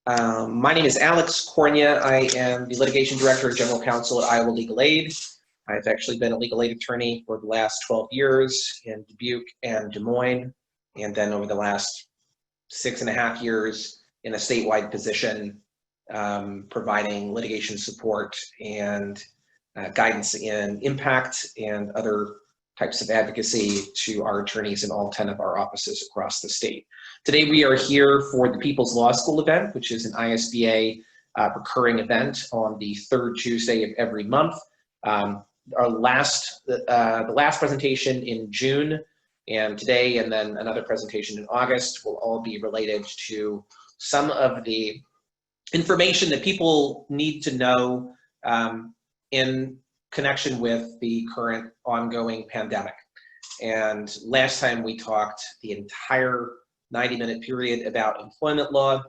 My name is Alex Cornia. I am the Litigation Director and General Counsel at Iowa Legal Aid. I've actually been a legal aid attorney for the last 12 years in Dubuque and Des Moines, and then over the last 6.5 years in a statewide position providing litigation support and guidance in impact and other types of advocacy to our attorneys in all 10 of our offices across the state. Today we are here for the People's Law School event, which is an ISBA recurring event on the third Tuesday of every month. The last presentation in June and today, and then another presentation in August, will all be related to some of the information that people need to know in connection with the current ongoing pandemic. And last time we talked the entire 90-minute period about employment law.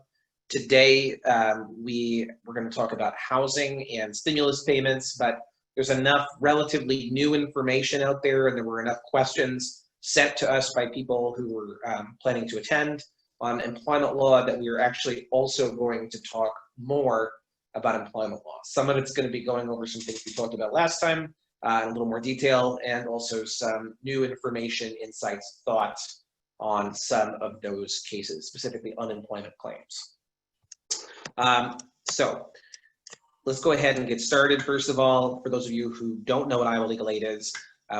Today, we're going to talk about housing and stimulus payments, but there's enough relatively new information out there, and there were enough questions sent to us by people who were planning to attend on employment law that we are actually also going to talk more about employment law. Some of it's going to be going over some things we talked about last time in a little more detail, and also some new information, insights, thoughts on some of those cases, specifically unemployment claims. So let's go ahead and get started. First of all, for those of you who don't know what Iowa Legal Aid is,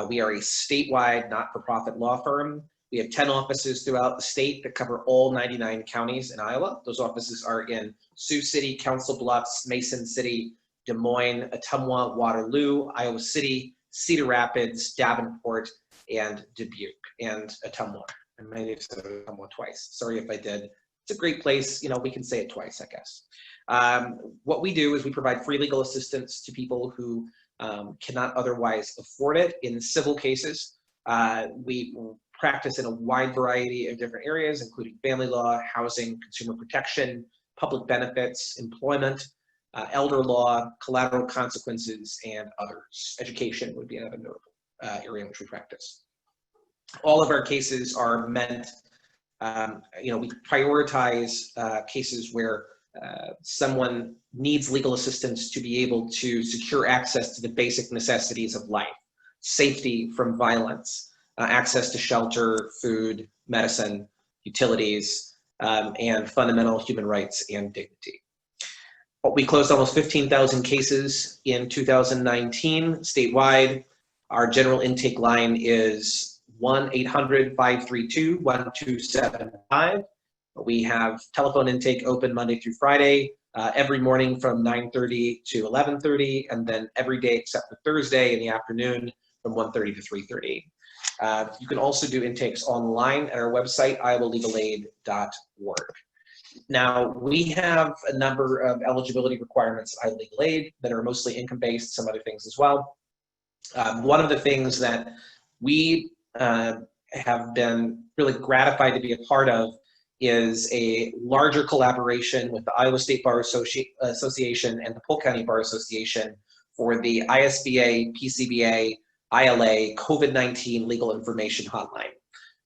we are a statewide not-for-profit law firm. We have 10 offices throughout the state that cover all 99 counties in Iowa. Those offices are in Sioux City, Council Bluffs, Mason City, Des Moines, Ottumwa, Waterloo, Iowa City, Cedar Rapids, Davenport, and Dubuque, and Ottumwa. I might have said Ottumwa twice. Sorry if I did. It's a great place. You know, we can say it twice, I guess. What we do is we provide free legal assistance to people who cannot otherwise afford it in civil cases. We practice in a wide variety of different areas, including family law, housing, consumer protection, public benefits, employment, elder law, collateral consequences, and others. Education would be another notable area in which we practice. All of our cases are meant, we prioritize cases where someone needs legal assistance to be able to secure access to the basic necessities of life, safety from violence, access to shelter, food, medicine, utilities, and fundamental human rights and dignity. We closed almost 15,000 cases in 2019 statewide. Our general intake line is 1-800-532-1275. We have telephone intake open Monday through Friday, every morning from 9:30 to 11:30, and then every day except for Thursday in the afternoon from 1:30 to 3:30. You can also do intakes online at our website, iowalegalAid.org. Now, we have a number of eligibility requirements at Iowa Legal Aid that are mostly income-based, some other things as well. One of the things that we have been really gratified to be a part of is a larger collaboration with the Iowa State Bar Association and the Polk County Bar Association for the ISBA, PCBA, ILA COVID-19 Legal Information Hotline.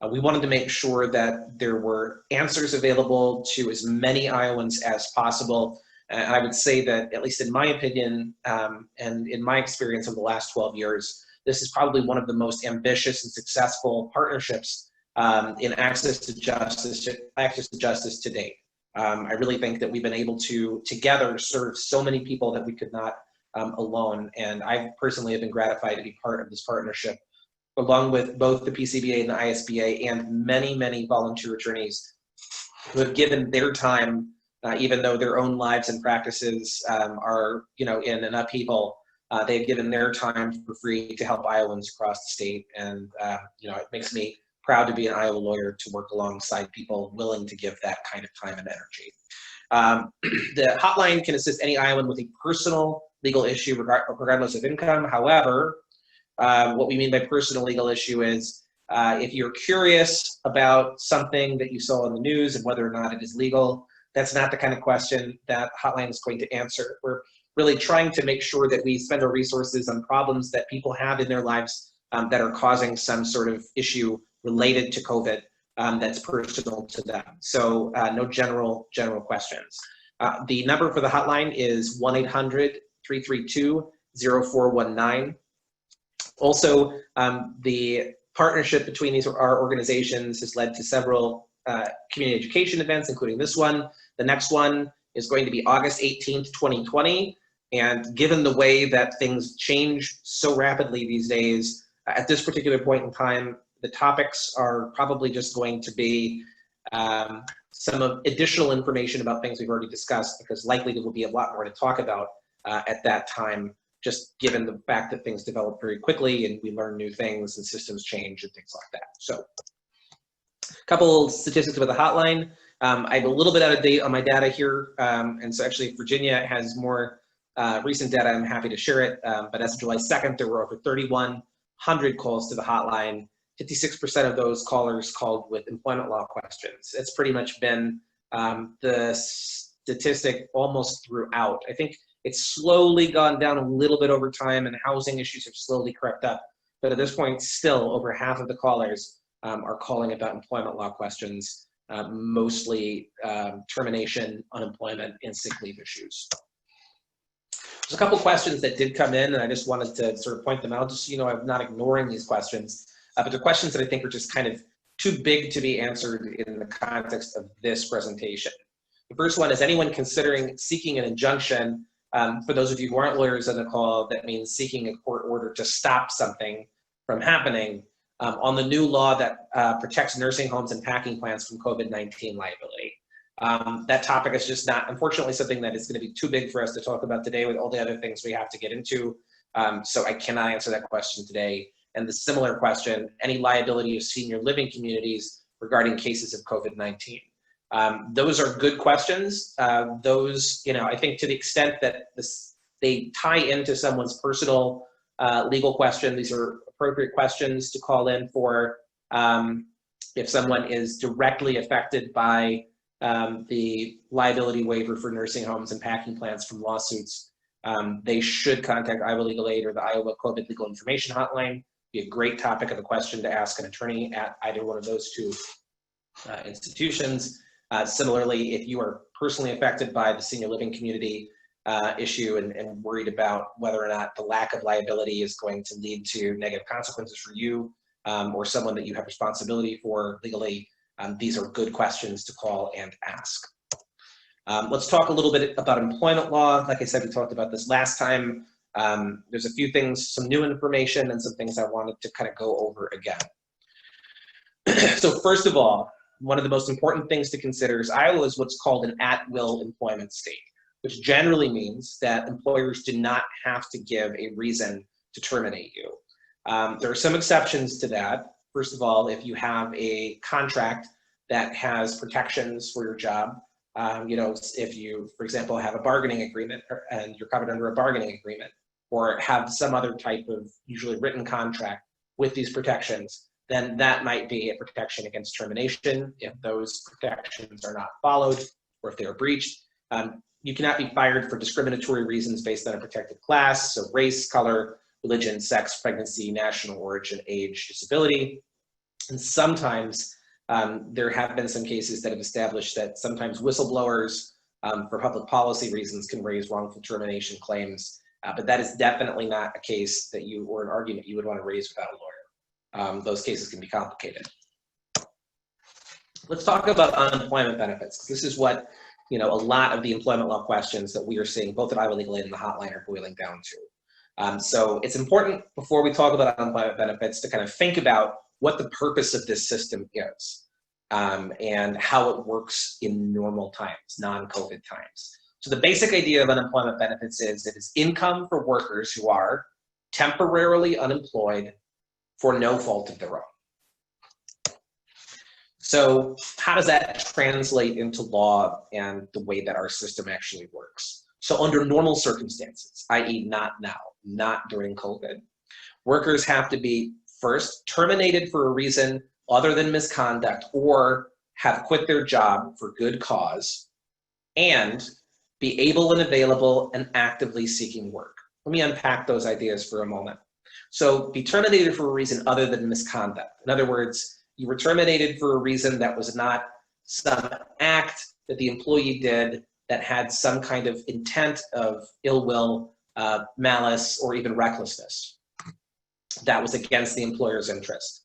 We wanted to make sure that there were answers available to as many Iowans as possible. And I would say that, at least in my opinion, and in my experience over the last 12 years, this is probably one of the most ambitious and successful partnerships in access to justice to date. I really think that we've been able to together serve so many people that we could not alone, and I personally have been gratified to be part of this partnership, along with both the PCBA and the ISBA and many, many volunteer attorneys who have given their time, even though their own lives and practices are, in an upheaval. They've given their time for free to help Iowans across the state, and it makes me proud to be an Iowa lawyer to work alongside people willing to give that kind of time and energy. The hotline can assist any Iowan with a personal legal issue regardless of income. However, what we mean by personal legal issue is if you're curious about something that you saw in the news and whether or not it is legal, that's not the kind of question that hotline is going to answer. We're really trying to make sure that we spend our resources on problems that people have in their lives that are causing some sort of issue related to COVID that's personal to them. So no general questions. The number for the hotline is 1-800-332-0419. Also, the partnership between our organizations has led to several community education events, including this one. The next one is going to be August 18th, 2020. And given the way that things change so rapidly these days, at this particular point in time, the topics are probably just going to be some additional information about things we've already discussed, because likely there will be a lot more to talk about at that time, just given the fact that things develop very quickly and we learn new things and systems change and things like that. So a couple statistics about the hotline. I have a little bit out of date on my data here. And so actually Virginia has more recent data. I'm happy to share it. But as of July 2nd, there were over 3,100 calls to the hotline. 56% of those callers called with employment law questions. It's pretty much been the statistic almost throughout. I think it's slowly gone down a little bit over time, and housing issues have slowly crept up. But at this point, still over half of the callers are calling about employment law questions, mostly termination, unemployment, and sick leave issues. There's a couple questions that did come in, and I just wanted to sort of point them out, just so you know I'm not ignoring these questions. But they're questions that I think are just kind of too big to be answered in the context of this presentation. The first one is, anyone considering seeking an injunction? For those of you who aren't lawyers on the call, that means seeking a court order to stop something from happening on the new law that protects nursing homes and packing plants from COVID-19 liability. That topic is just not, unfortunately, something that is going to be too big for us to talk about today with all the other things we have to get into. So I cannot answer that question today. And the similar question, any liability of senior living communities regarding cases of COVID-19. Those are good questions. Those, I think to the extent that they tie into someone's personal legal question, these are appropriate questions to call in for if someone is directly affected by the liability waiver for nursing homes and packing plants from lawsuits. They should contact Iowa Legal Aid or the Iowa COVID Legal Information Hotline. Be a great topic of a question to ask an attorney at either one of those two institutions. Similarly, if you are personally affected by the senior living community issue and worried about whether or not the lack of liability is going to lead to negative consequences for you or someone that you have responsibility for legally, these are good questions to call and ask. Let's talk a little bit about employment law. Like I said, we talked about this last time. There's a few things, some new information and some things I wanted to kind of go over again. So first of all, one of the most important things to consider is Iowa is what's called an at-will employment state, which generally means that employers do not have to give a reason to terminate you. There are some exceptions to that. First of all, if you have a contract that has protections for your job, if you, for example, have a bargaining agreement and you're covered under a bargaining agreement, or have some other type of usually written contract with these protections, then that might be a protection against termination if those protections are not followed or if they are breached. You cannot be fired for discriminatory reasons based on a protected class, so race, color, religion, sex, pregnancy, national origin, age, disability. And sometimes there have been some cases that have established that sometimes whistleblowers for public policy reasons can raise wrongful termination claims, but that is definitely not a case that you, or an argument you would want to raise without a lawyer. Those cases can be complicated. Let's talk about unemployment benefits. This is what a lot of the employment law questions that we are seeing both at Iowa Legal Aid and the hotline are boiling down to. So it's important before we talk about unemployment benefits to kind of think about what the purpose of this system is and how it works in normal times, non-COVID times. So the basic idea of unemployment benefits is it is income for workers who are temporarily unemployed for no fault of their own. So how does that translate into law and the way that our system actually works? So under normal circumstances, i.e. not now, not during COVID, workers have to be first terminated for a reason other than misconduct or have quit their job for good cause and be able and available and actively seeking work. Let me unpack those ideas for a moment. So be terminated for a reason other than misconduct. In other words, you were terminated for a reason that was not some act that the employee did that had some kind of intent of ill will, malice, or even recklessness that was against the employer's interest,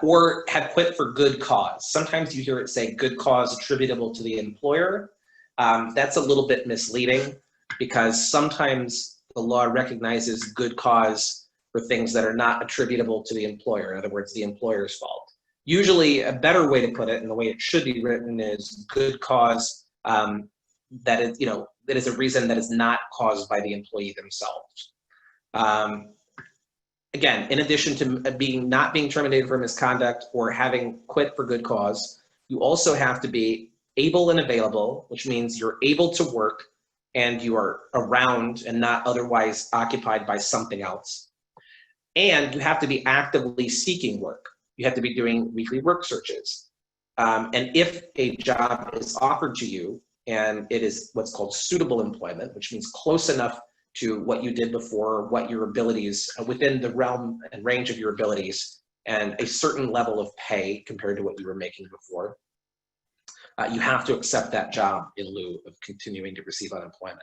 or had quit for good cause. Sometimes you hear it say good cause attributable to the employer. That's a little bit misleading, because sometimes the law recognizes good cause for things that are not attributable to the employer. In other words, the employer's fault. Usually a better way to put it, and the way it should be written, is good cause that is, that is a reason that is not caused by the employee themselves. Again, in addition to not being terminated for misconduct or having quit for good cause, you also have to be able and available, which means you're able to work and you are around and not otherwise occupied by something else. And you have to be actively seeking work. You have to be doing weekly work searches. And if a job is offered to you and it is what's called suitable employment, which means close enough to what you did before, what your abilities, within the realm and range of your abilities, and a certain level of pay compared to what you were making before, you have to accept that job in lieu of continuing to receive unemployment.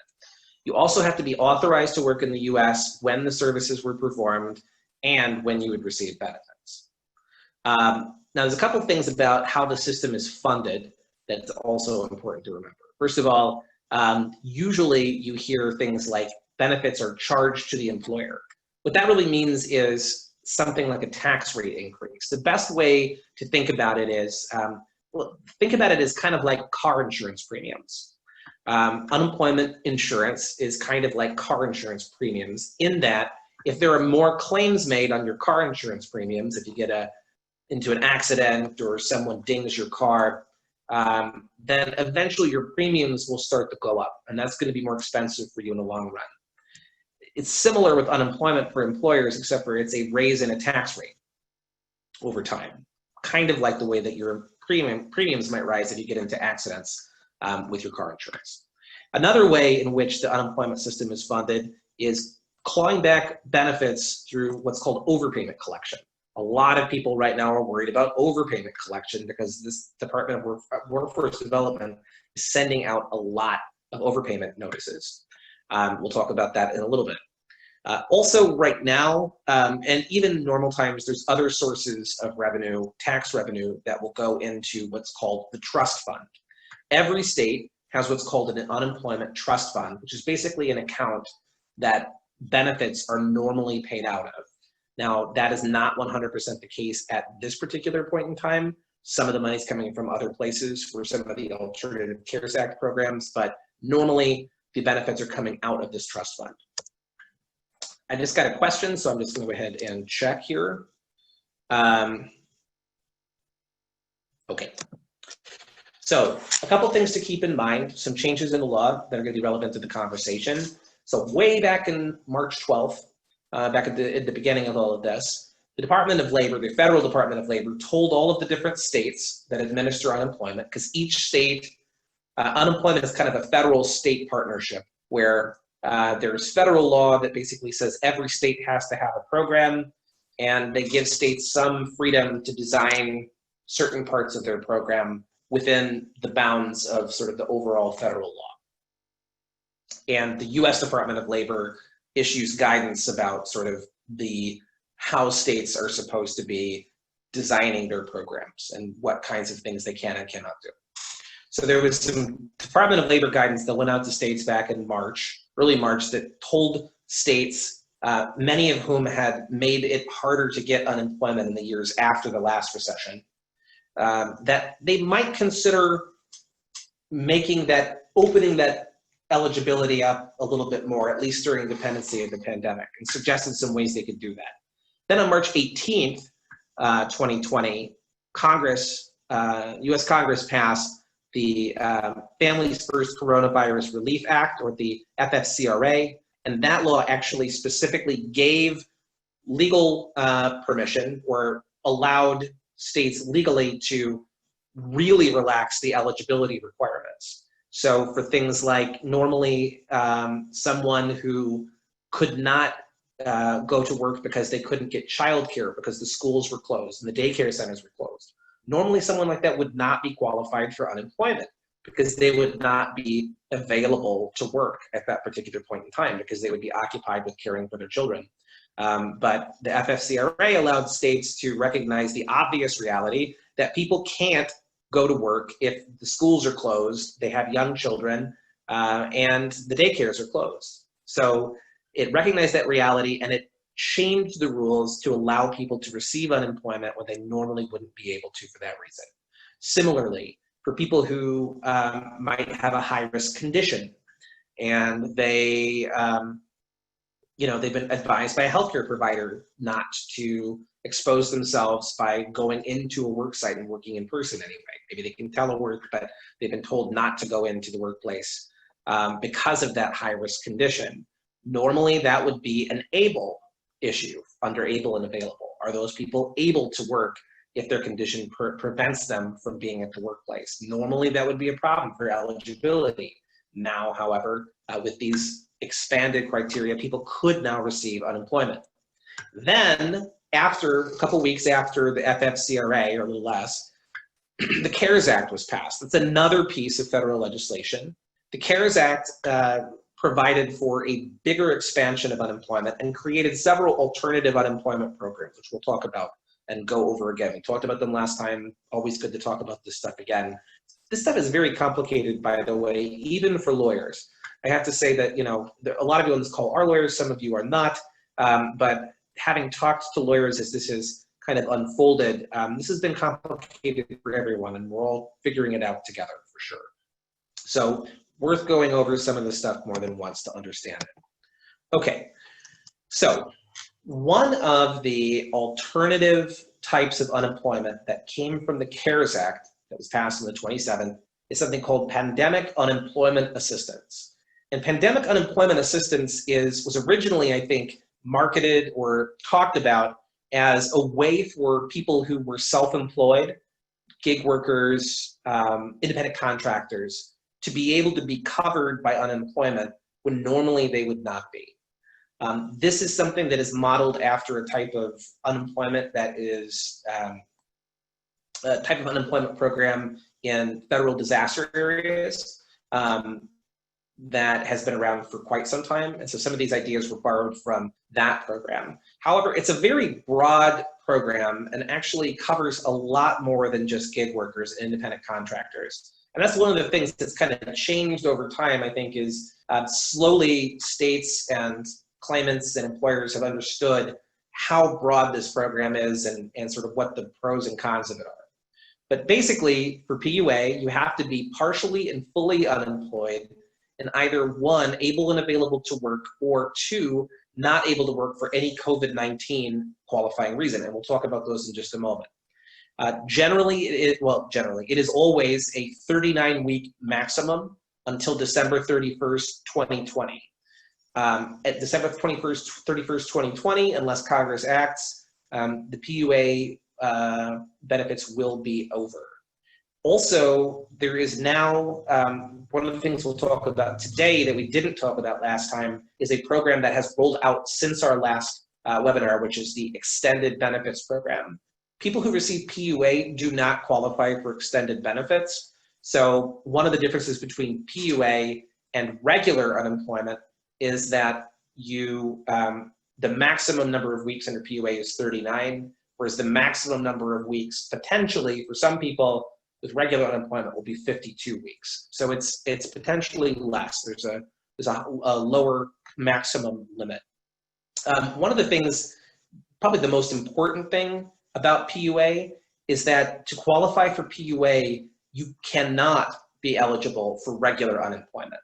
You also have to be authorized to work in the US when the services were performed and when you would receive benefits. Now, there's a couple of things about how the system is funded that's also important to remember. First of all, usually you hear things like benefits are charged to the employer. What that really means is something like a tax rate increase. The best way to think about it is, think about it as kind of like car insurance premiums. Unemployment insurance is kind of like car insurance premiums, in that if there are more claims made on your car insurance premiums, if you get into an accident or someone dings your car, then eventually your premiums will start to go up, and that's going to be more expensive for you in the long run. It's similar with unemployment for employers, except for it's a raise in a tax rate over time, kind of like the way that your premiums might rise if you get into accidents with your car insurance. Another way in which the unemployment system is funded is clawing back benefits through what's called overpayment collection. A lot of people right now are worried about overpayment collection because this Department of Workforce Development is sending out a lot of overpayment notices. We'll talk about that in a little bit. Also right now, and even in normal times, there's other sources of revenue, tax revenue, that will go into what's called the trust fund. Every state has what's called an unemployment trust fund, which is basically an account that benefits are normally paid out of. Now, that is not 100% the case at this particular point in time. Some of the money is coming from other places for some of the alternative Keras Act programs, but normally the benefits are coming out of this trust fund. I just got a question, so I'm just going to go ahead and check here. Okay. So a couple things to keep in mind, some changes in the law that are going to be relevant to the conversation. So way back in March 12th, back at the beginning of all of this, the Department of Labor, the Federal Department of Labor, told all of the different states that administer unemployment, because each state, unemployment is kind of a federal-state partnership where there's federal law that basically says every state has to have a program, and they give states some freedom to design certain parts of their program within the bounds of sort of the overall federal law. And the US Department of Labor issues guidance about sort of how states are supposed to be designing their programs and what kinds of things they can and cannot do. So there was some Department of Labor guidance that went out to states back in March, early March, that told states, many of whom had made it harder to get unemployment in the years after the last recession, that they might consider opening that eligibility up a little bit more, at least during the pendency of the pandemic, and suggested some ways they could do that. Then on March 18th, 2020, US Congress passed the Families First Coronavirus Relief Act, or the FFCRA, and that law actually specifically gave legal permission, or allowed states legally to really relax the eligibility requirements. So for things like normally someone who could not go to work because they couldn't get childcare because the schools were closed and the daycare centers were closed. Normally someone like that would not be qualified for unemployment. because they would not be available to work at that particular point in time because they would be occupied with caring for their children. But the FFCRA allowed states to recognize the obvious reality that people can't go to work if the schools are closed, they have young children, and the daycares are closed. So it recognized that reality, and it changed the rules to allow people to receive unemployment when they normally wouldn't be able to for that reason. Similarly, for people who might have a high-risk condition, and they, they've been advised by a healthcare provider not to expose themselves by going into a work site and working in person anyway. Maybe they can telework, but they've been told not to go into the workplace because of that high-risk condition. Normally, that would be an able issue under able and available. Are those people able to work if their condition prevents them from being at the workplace? Normally, that would be a problem for eligibility. Now, however, with these expanded criteria, people could now receive unemployment. Then, after a couple weeks after the FFCRA, or a little less, the Keras Act was passed. That's another piece of federal legislation. The Keras Act provided for a bigger expansion of unemployment and created several alternative unemployment programs, which we'll talk about and go over again. We talked about them last time. Always good to talk about this stuff again. This stuff is very complicated, by the way, even for lawyers. I have to say that, a lot of you on this call are lawyers, some of you are not, but having talked to lawyers as this has kind of unfolded, this has been complicated for everyone, and we're all figuring it out together for sure. So worth going over some of this stuff more than once to understand it. Okay, so one of the alternative types of unemployment that came from the Keras Act that was passed on the 27th is something called pandemic unemployment assistance. And pandemic unemployment assistance was originally, I think, marketed or talked about as a way for people who were self-employed, gig workers, independent contractors, to be able to be covered by unemployment when normally they would not be. This is something that is modeled after a type of unemployment that is a type of unemployment program in federal disaster areas that has been around for quite some time. And so some of these ideas were borrowed from that program. However, it's a very broad program and actually covers a lot more than just gig workers and independent contractors. And that's one of the things that's kind of changed over time, I think, is slowly states and claimants and employers have understood how broad this program is and sort of what the pros and cons of it are. But basically, for PUA, you have to be partially and fully unemployed and either one, able and available to work, or two, not able to work for any COVID-19 qualifying reason. And we'll talk about those in just a moment. Generally, it is always a 39-week maximum until December 31st, 2020. At December 31st, 2020, unless Congress acts, the PUA benefits will be over. Also, there is now, one of the things we'll talk about today that we didn't talk about last time is a program that has rolled out since our last webinar, which is the Extended Benefits Program. People who receive PUA do not qualify for extended benefits. So one of the differences between PUA and regular unemployment is that the maximum number of weeks under PUA is 39, whereas the maximum number of weeks potentially for some people with regular unemployment will be 52 weeks. So it's potentially less. There's a lower maximum limit. One of the things, probably the most important thing about PUA is that to qualify for PUA, you cannot be eligible for regular unemployment.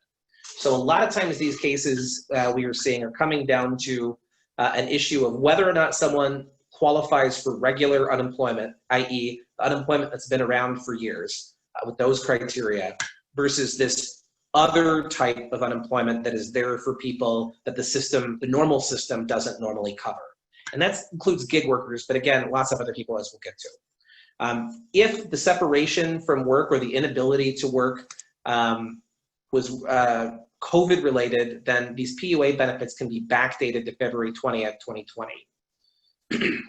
So a lot of times these cases we are seeing are coming down to an issue of whether or not someone qualifies for regular unemployment, i.e. unemployment that's been around for years with those criteria, versus this other type of unemployment that is there for people that the normal system doesn't normally cover. And that includes gig workers, but again, lots of other people as we'll get to. If the separation from work or the inability to work was COVID related, then these PUA benefits can be backdated to February 20th, 2020.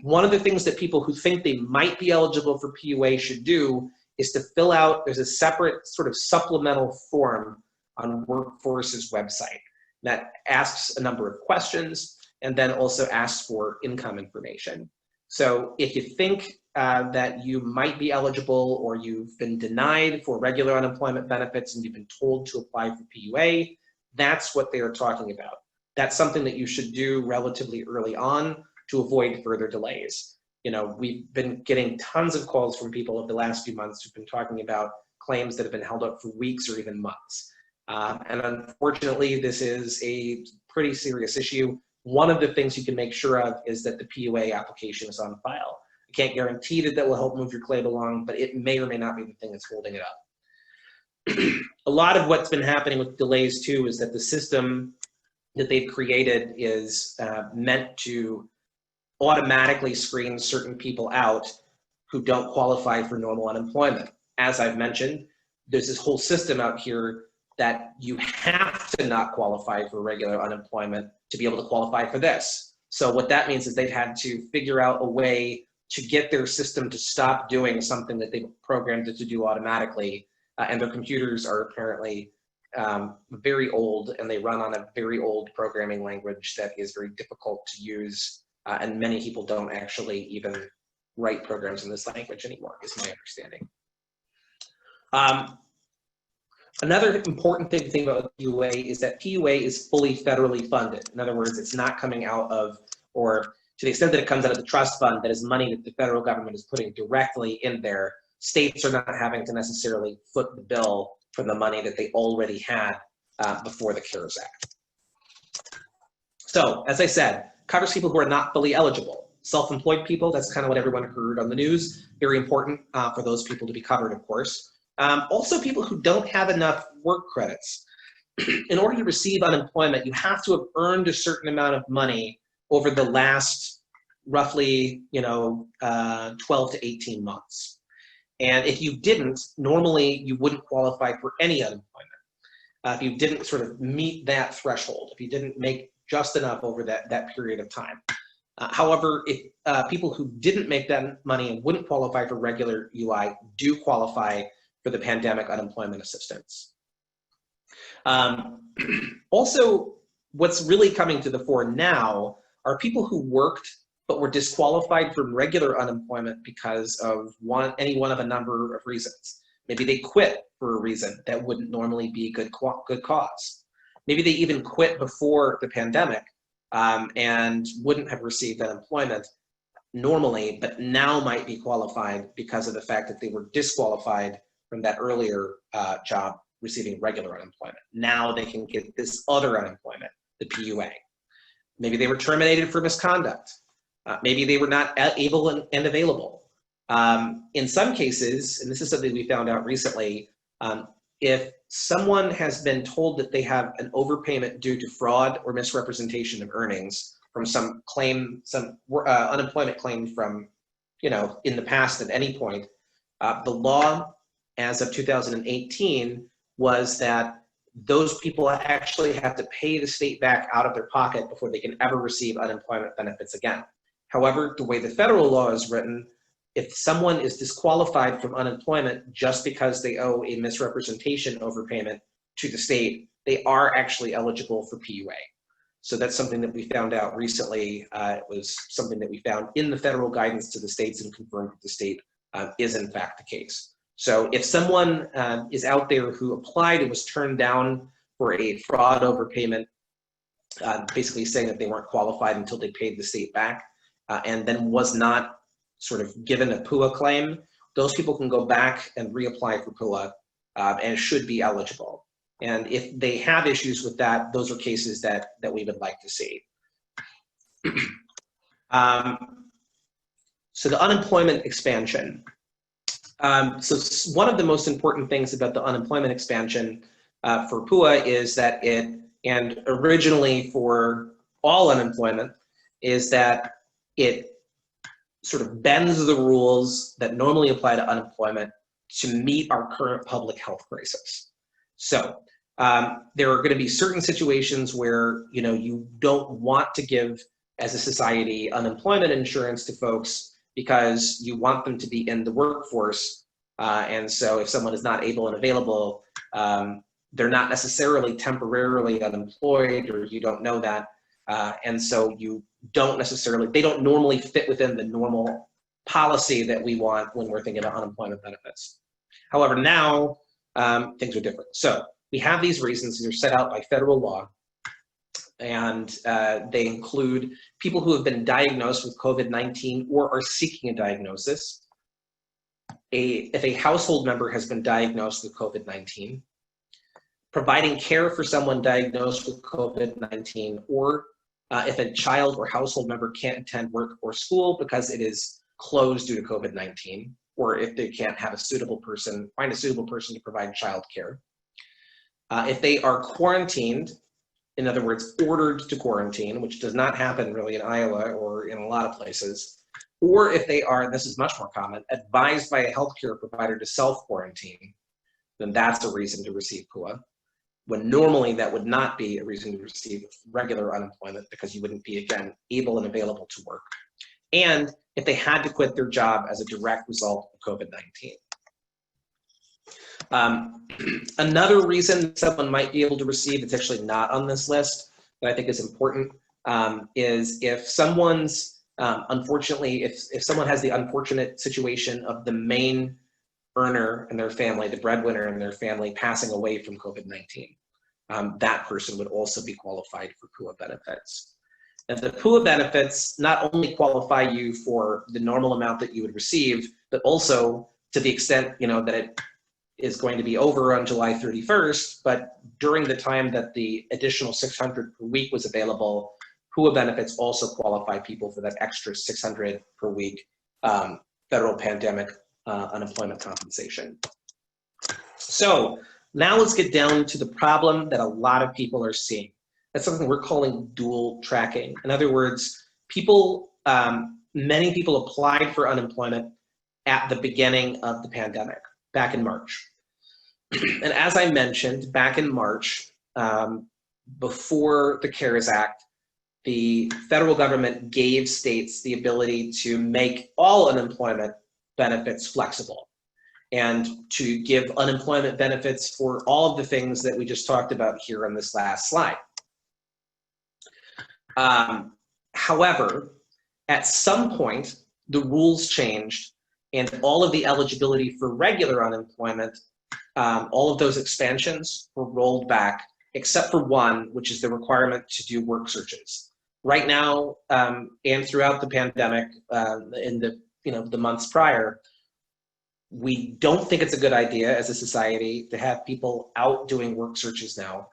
One of the things that people who think they might be eligible for PUA should do is to fill out, there's a separate sort of supplemental form on Workforce's website that asks a number of questions and then also asks for income information. So if you think that you might be eligible or you've been denied for regular unemployment benefits and you've been told to apply for PUA, that's what they are talking about. That's something that you should do relatively early on to avoid further delays. You know, we've been getting tons of calls from people over the last few months who've been talking about claims that have been held up for weeks or even months. And unfortunately, this is a pretty serious issue. One of the things you can make sure of is that the PUA application is on file. I can't guarantee that that will help move your claim along, but it may or may not be the thing that's holding it up. A lot of what's been happening with delays too is that the system that they've created is meant to automatically screen certain people out who don't qualify for normal unemployment. As I've mentioned, there's this whole system out here that you have to not qualify for regular unemployment to be able to qualify for this. So what that means is they've had to figure out a way to get their system to stop doing something that they've programmed it to do automatically. And their computers are apparently very old, and they run on a very old programming language that is very difficult to use. And many people don't actually even write programs in this language anymore, is my understanding. Another important thing to think about PUA is that PUA is fully federally funded. In other words, it's not coming out of, or to the extent that it comes out of the trust fund, that is money that the federal government is putting directly in there. States are not having to necessarily foot the bill for the money that they already had before the Keras Act. So, as I said, covers people who are not fully eligible. Self-employed people, that's kind of what everyone heard on the news. Very important for those people to be covered, of course. Also, people who don't have enough work credits. In order to receive unemployment, you have to have earned a certain amount of money over the last roughly, 12 to 18 months. And if you didn't, normally you wouldn't qualify for any unemployment. If you didn't sort of meet that threshold, if you didn't make just enough over that period of time. However, if people who didn't make that money and wouldn't qualify for regular UI do qualify for the pandemic unemployment assistance. Also, what's really coming to the fore now are people who worked but were disqualified from regular unemployment because of any one of a number of reasons. Maybe they quit for a reason that wouldn't normally be a good cause. Maybe they even quit before the pandemic and wouldn't have received unemployment normally, but now might be qualified because of the fact that they were disqualified from that earlier job receiving regular unemployment. Now they can get this other unemployment, the PUA. Maybe they were terminated for misconduct. Maybe they were not able and available. In some cases, and this is something we found out recently, if someone has been told that they have an overpayment due to fraud or misrepresentation of earnings from some claim, some unemployment claim from, in the past at any point, the law as of 2018 was that those people actually have to pay the state back out of their pocket before they can ever receive unemployment benefits again. However, the way the federal law is written, if someone is disqualified from unemployment just because they owe a misrepresentation overpayment to the state, they are actually eligible for PUA. So that's something that we found out recently. It was something that we found in the federal guidance to the states and confirmed that the state is in fact the case. So if someone is out there who applied and was turned down for a fraud overpayment, basically saying that they weren't qualified until they paid the state back, and then was not sort of given a PUA claim, those people can go back and reapply for PUA and should be eligible. And if they have issues with that, those are cases that we would like to see. So the unemployment expansion. So one of the most important things about the unemployment expansion for PUA is that and originally for all unemployment, is that it sort of bends the rules that normally apply to unemployment to meet our current public health crisis. So there are going to be certain situations where you don't want to give, as a society, unemployment insurance to folks because you want them to be in the workforce And so if someone is not able and available, they're not necessarily temporarily unemployed, or you don't know that. And so you don't necessarily, they don't normally fit within the normal policy that we want when we're thinking about unemployment benefits. However, now things are different. So we have these reasons. These are set out by federal law, and they include people who have been diagnosed with COVID-19 or are seeking a diagnosis. If a household member has been diagnosed with COVID-19, providing care for someone diagnosed with COVID-19, or if a child or household member can't attend work or school because it is closed due to COVID-19, or if they can't have a suitable person, find a suitable person to provide child care. If they are quarantined, in other words, ordered to quarantine, which does not happen really in Iowa or in a lot of places, or if they are, and this is much more common, advised by a healthcare provider to self-quarantine, then that's a reason to receive PUA. When normally that would not be a reason to receive regular unemployment, because you wouldn't be, again, able and available to work. And if they had to quit their job as a direct result of COVID-19. Another reason someone might be able to receive, it's actually not on this list, that I think is important, is if someone's, unfortunately, if someone has the unfortunate situation of the main earner in their family, the breadwinner in their family, passing away from COVID-19, that person would also be qualified for PUA benefits. And the PUA benefits not only qualify you for the normal amount that you would receive, but also to the extent, that it is going to be over on July 31st, but during the time that the additional $600 per week was available, PUA benefits also qualify people for that extra $600 per week federal pandemic unemployment compensation. So now let's get down to the problem that a lot of people are seeing. That's something we're calling dual tracking. In other words, many people applied for unemployment at the beginning of the pandemic, back in March. And as I mentioned, back in March, before the Keras Act, the federal government gave states the ability to make all unemployment benefits flexible and to give unemployment benefits for all of the things that we just talked about here on this last slide. However, at some point, the rules changed and all of the eligibility for regular unemployment, all of those expansions were rolled back, except for one, which is the requirement to do work searches. Right now, and throughout the pandemic, in the months prior, we don't think it's a good idea as a society to have people out doing work searches now,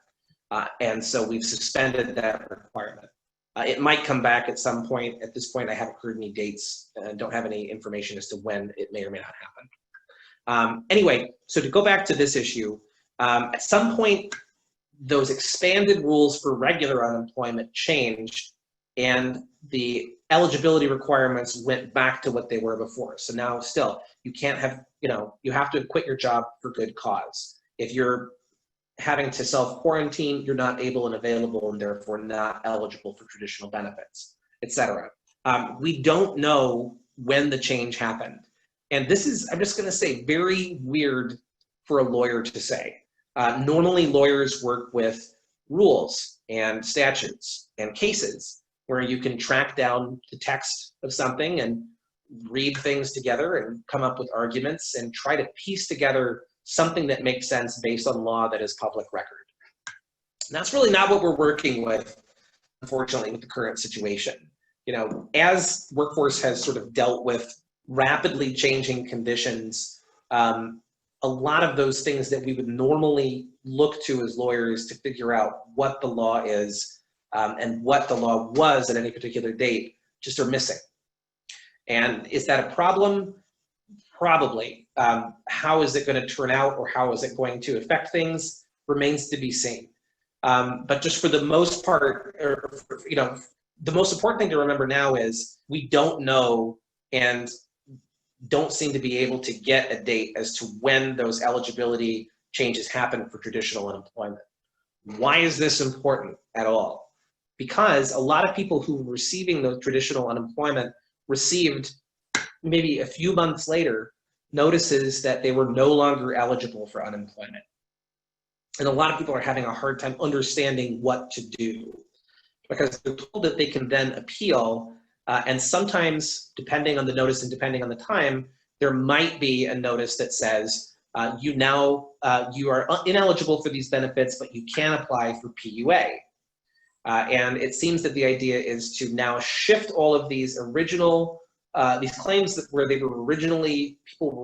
and so we've suspended that requirement. It might come back at some point. At this point, I haven't heard any dates and don't have any information as to when it may or may not happen. Anyway, so to go back to this issue, at some point, those expanded rules for regular unemployment changed and the eligibility requirements went back to what they were before. So now still, you can't have, you have to quit your job for good cause. If you're having to self-quarantine, you're not able and available and therefore not eligible for traditional benefits, etc. We don't know when the change happened. And this is, I'm just gonna say, very weird for a lawyer to say. Normally lawyers work with rules and statutes and cases where you can track down the text of something and read things together and come up with arguments and try to piece together something that makes sense based on law that is public record. And that's really not what we're working with, unfortunately, with the current situation. As workforce has sort of dealt with rapidly changing conditions, a lot of those things that we would normally look to as lawyers to figure out what the law is and what the law was at any particular date just are missing. And is that a problem? Probably. How is it going to turn out, or how is it going to affect things, remains to be seen. But just for the most part, the most important thing to remember now is we don't know and don't seem to be able to get a date as to when those eligibility changes happen for traditional unemployment. Why is this important at all? Because a lot of people who were receiving the traditional unemployment received maybe a few months later notices that they were no longer eligible for unemployment. And a lot of people are having a hard time understanding what to do, because they're told that they can then appeal, and sometimes, depending on the notice and depending on the time, there might be a notice that says, you are ineligible for these benefits, but you can apply for PUA. And it seems that the idea is to now shift all of these original, these claims that where people were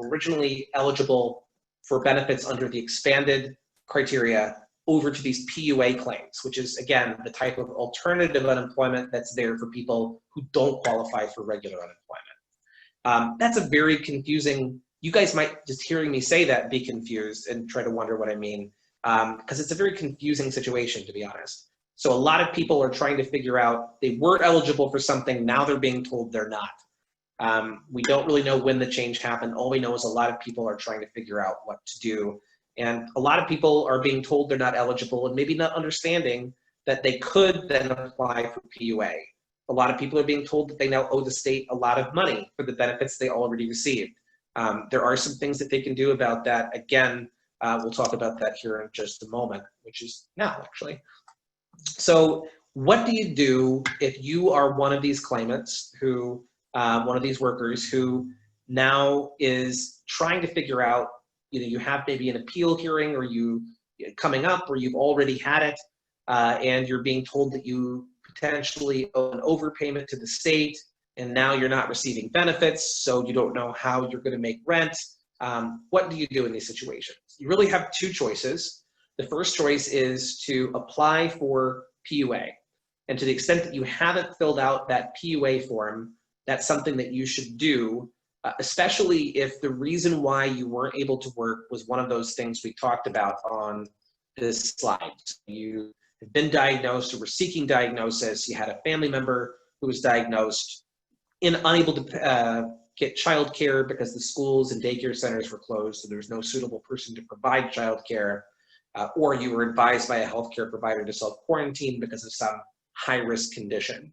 originally eligible for benefits under the expanded criteria over to these PUA claims, which is, again, the type of alternative unemployment that's there for people who don't qualify for regular unemployment. That's a very confusing, you guys might, just hearing me say that, be confused and try to wonder what I mean, because it's a very confusing situation, to be honest. So a lot of people are trying to figure out, they were eligible for something, now they're being told they're not. We don't really know when the change happened. All we know is a lot of people are trying to figure out what to do. And a lot of people are being told they're not eligible and maybe not understanding that they could then apply for PUA. A lot of people are being told that they now owe the state a lot of money for the benefits they already received. There are some things that they can do about that. Again, we'll talk about that here in just a moment, which is now, actually. So what do you do if you are one of these claimants who, one of these workers who now is trying to figure out, you have maybe an appeal hearing or coming up, or you've already had it, and you're being told that you potentially owe an overpayment to the state, and now you're not receiving benefits, so you don't know how you're going to make rent. What do you do in these situations? You really have two choices. The first choice is to apply for PUA. And to the extent that you haven't filled out that PUA form, that's something that you should do, especially if the reason why you weren't able to work was one of those things we talked about on this slide. You have been diagnosed or were seeking diagnosis, you had a family member who was diagnosed, unable to get childcare because the schools and daycare centers were closed, so there's no suitable person to provide childcare, or you were advised by a healthcare provider to self-quarantine because of some high-risk condition,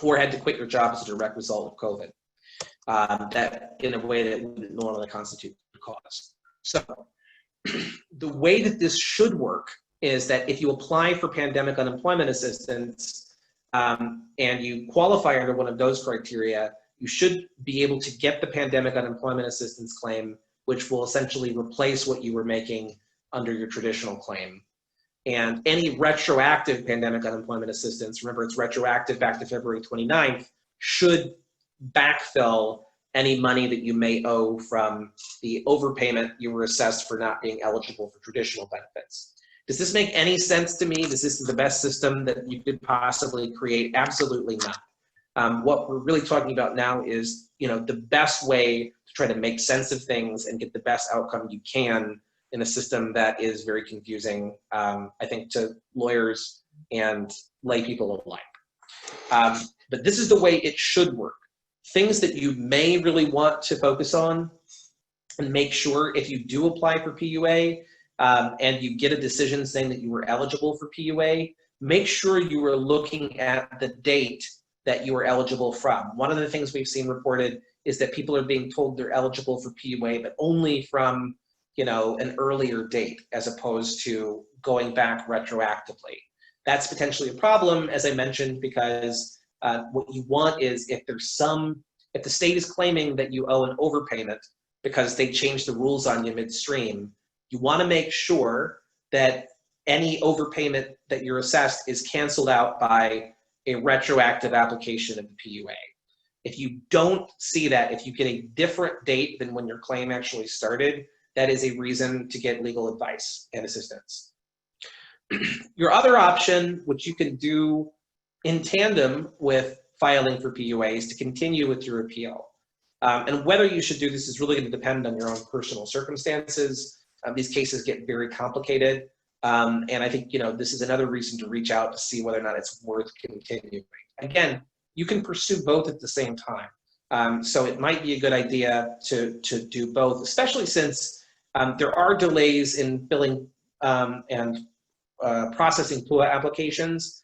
or had to quit your job as a direct result of COVID. That in a way that wouldn't normally constitute a cause. So the way that this should work is that if you apply for pandemic unemployment assistance and you qualify under one of those criteria, you should be able to get the pandemic unemployment assistance claim, which will essentially replace what you were making under your traditional claim. And any retroactive pandemic unemployment assistance, remember it's retroactive back to February 29th, should backfill any money that you may owe from the overpayment you were assessed for not being eligible for traditional benefits. Does this make any sense to me? Is this the best system that you could possibly create? Absolutely not. What we're really talking about now is, the best way to try to make sense of things and get the best outcome you can in a system that is very confusing, I think, to lawyers and lay people alike. But this is the way it should work. Things that you may really want to focus on and make sure if you do apply for PUA and you get a decision saying that you were eligible for PUA, make sure you are looking at the date that you were eligible from. One of the things we've seen reported is that people are being told they're eligible for PUA, but only from an earlier date as opposed to going back retroactively. That's potentially a problem, as I mentioned, because what you want is if the state is claiming that you owe an overpayment because they changed the rules on you midstream, you want to make sure that any overpayment that you're assessed is canceled out by a retroactive application of the PUA. If you don't see that, if you get a different date than when your claim actually started, that is a reason to get legal advice and assistance. Your other option, which you can do in tandem with filing for PUA, is to continue with your appeal. And whether you should do this is really going to depend on your own personal circumstances. These cases get very complicated. And I think, this is another reason to reach out to see whether or not it's worth continuing. Again, you can pursue both at the same time. So it might be a good idea to do both, especially since there are delays in billing and processing PUA applications,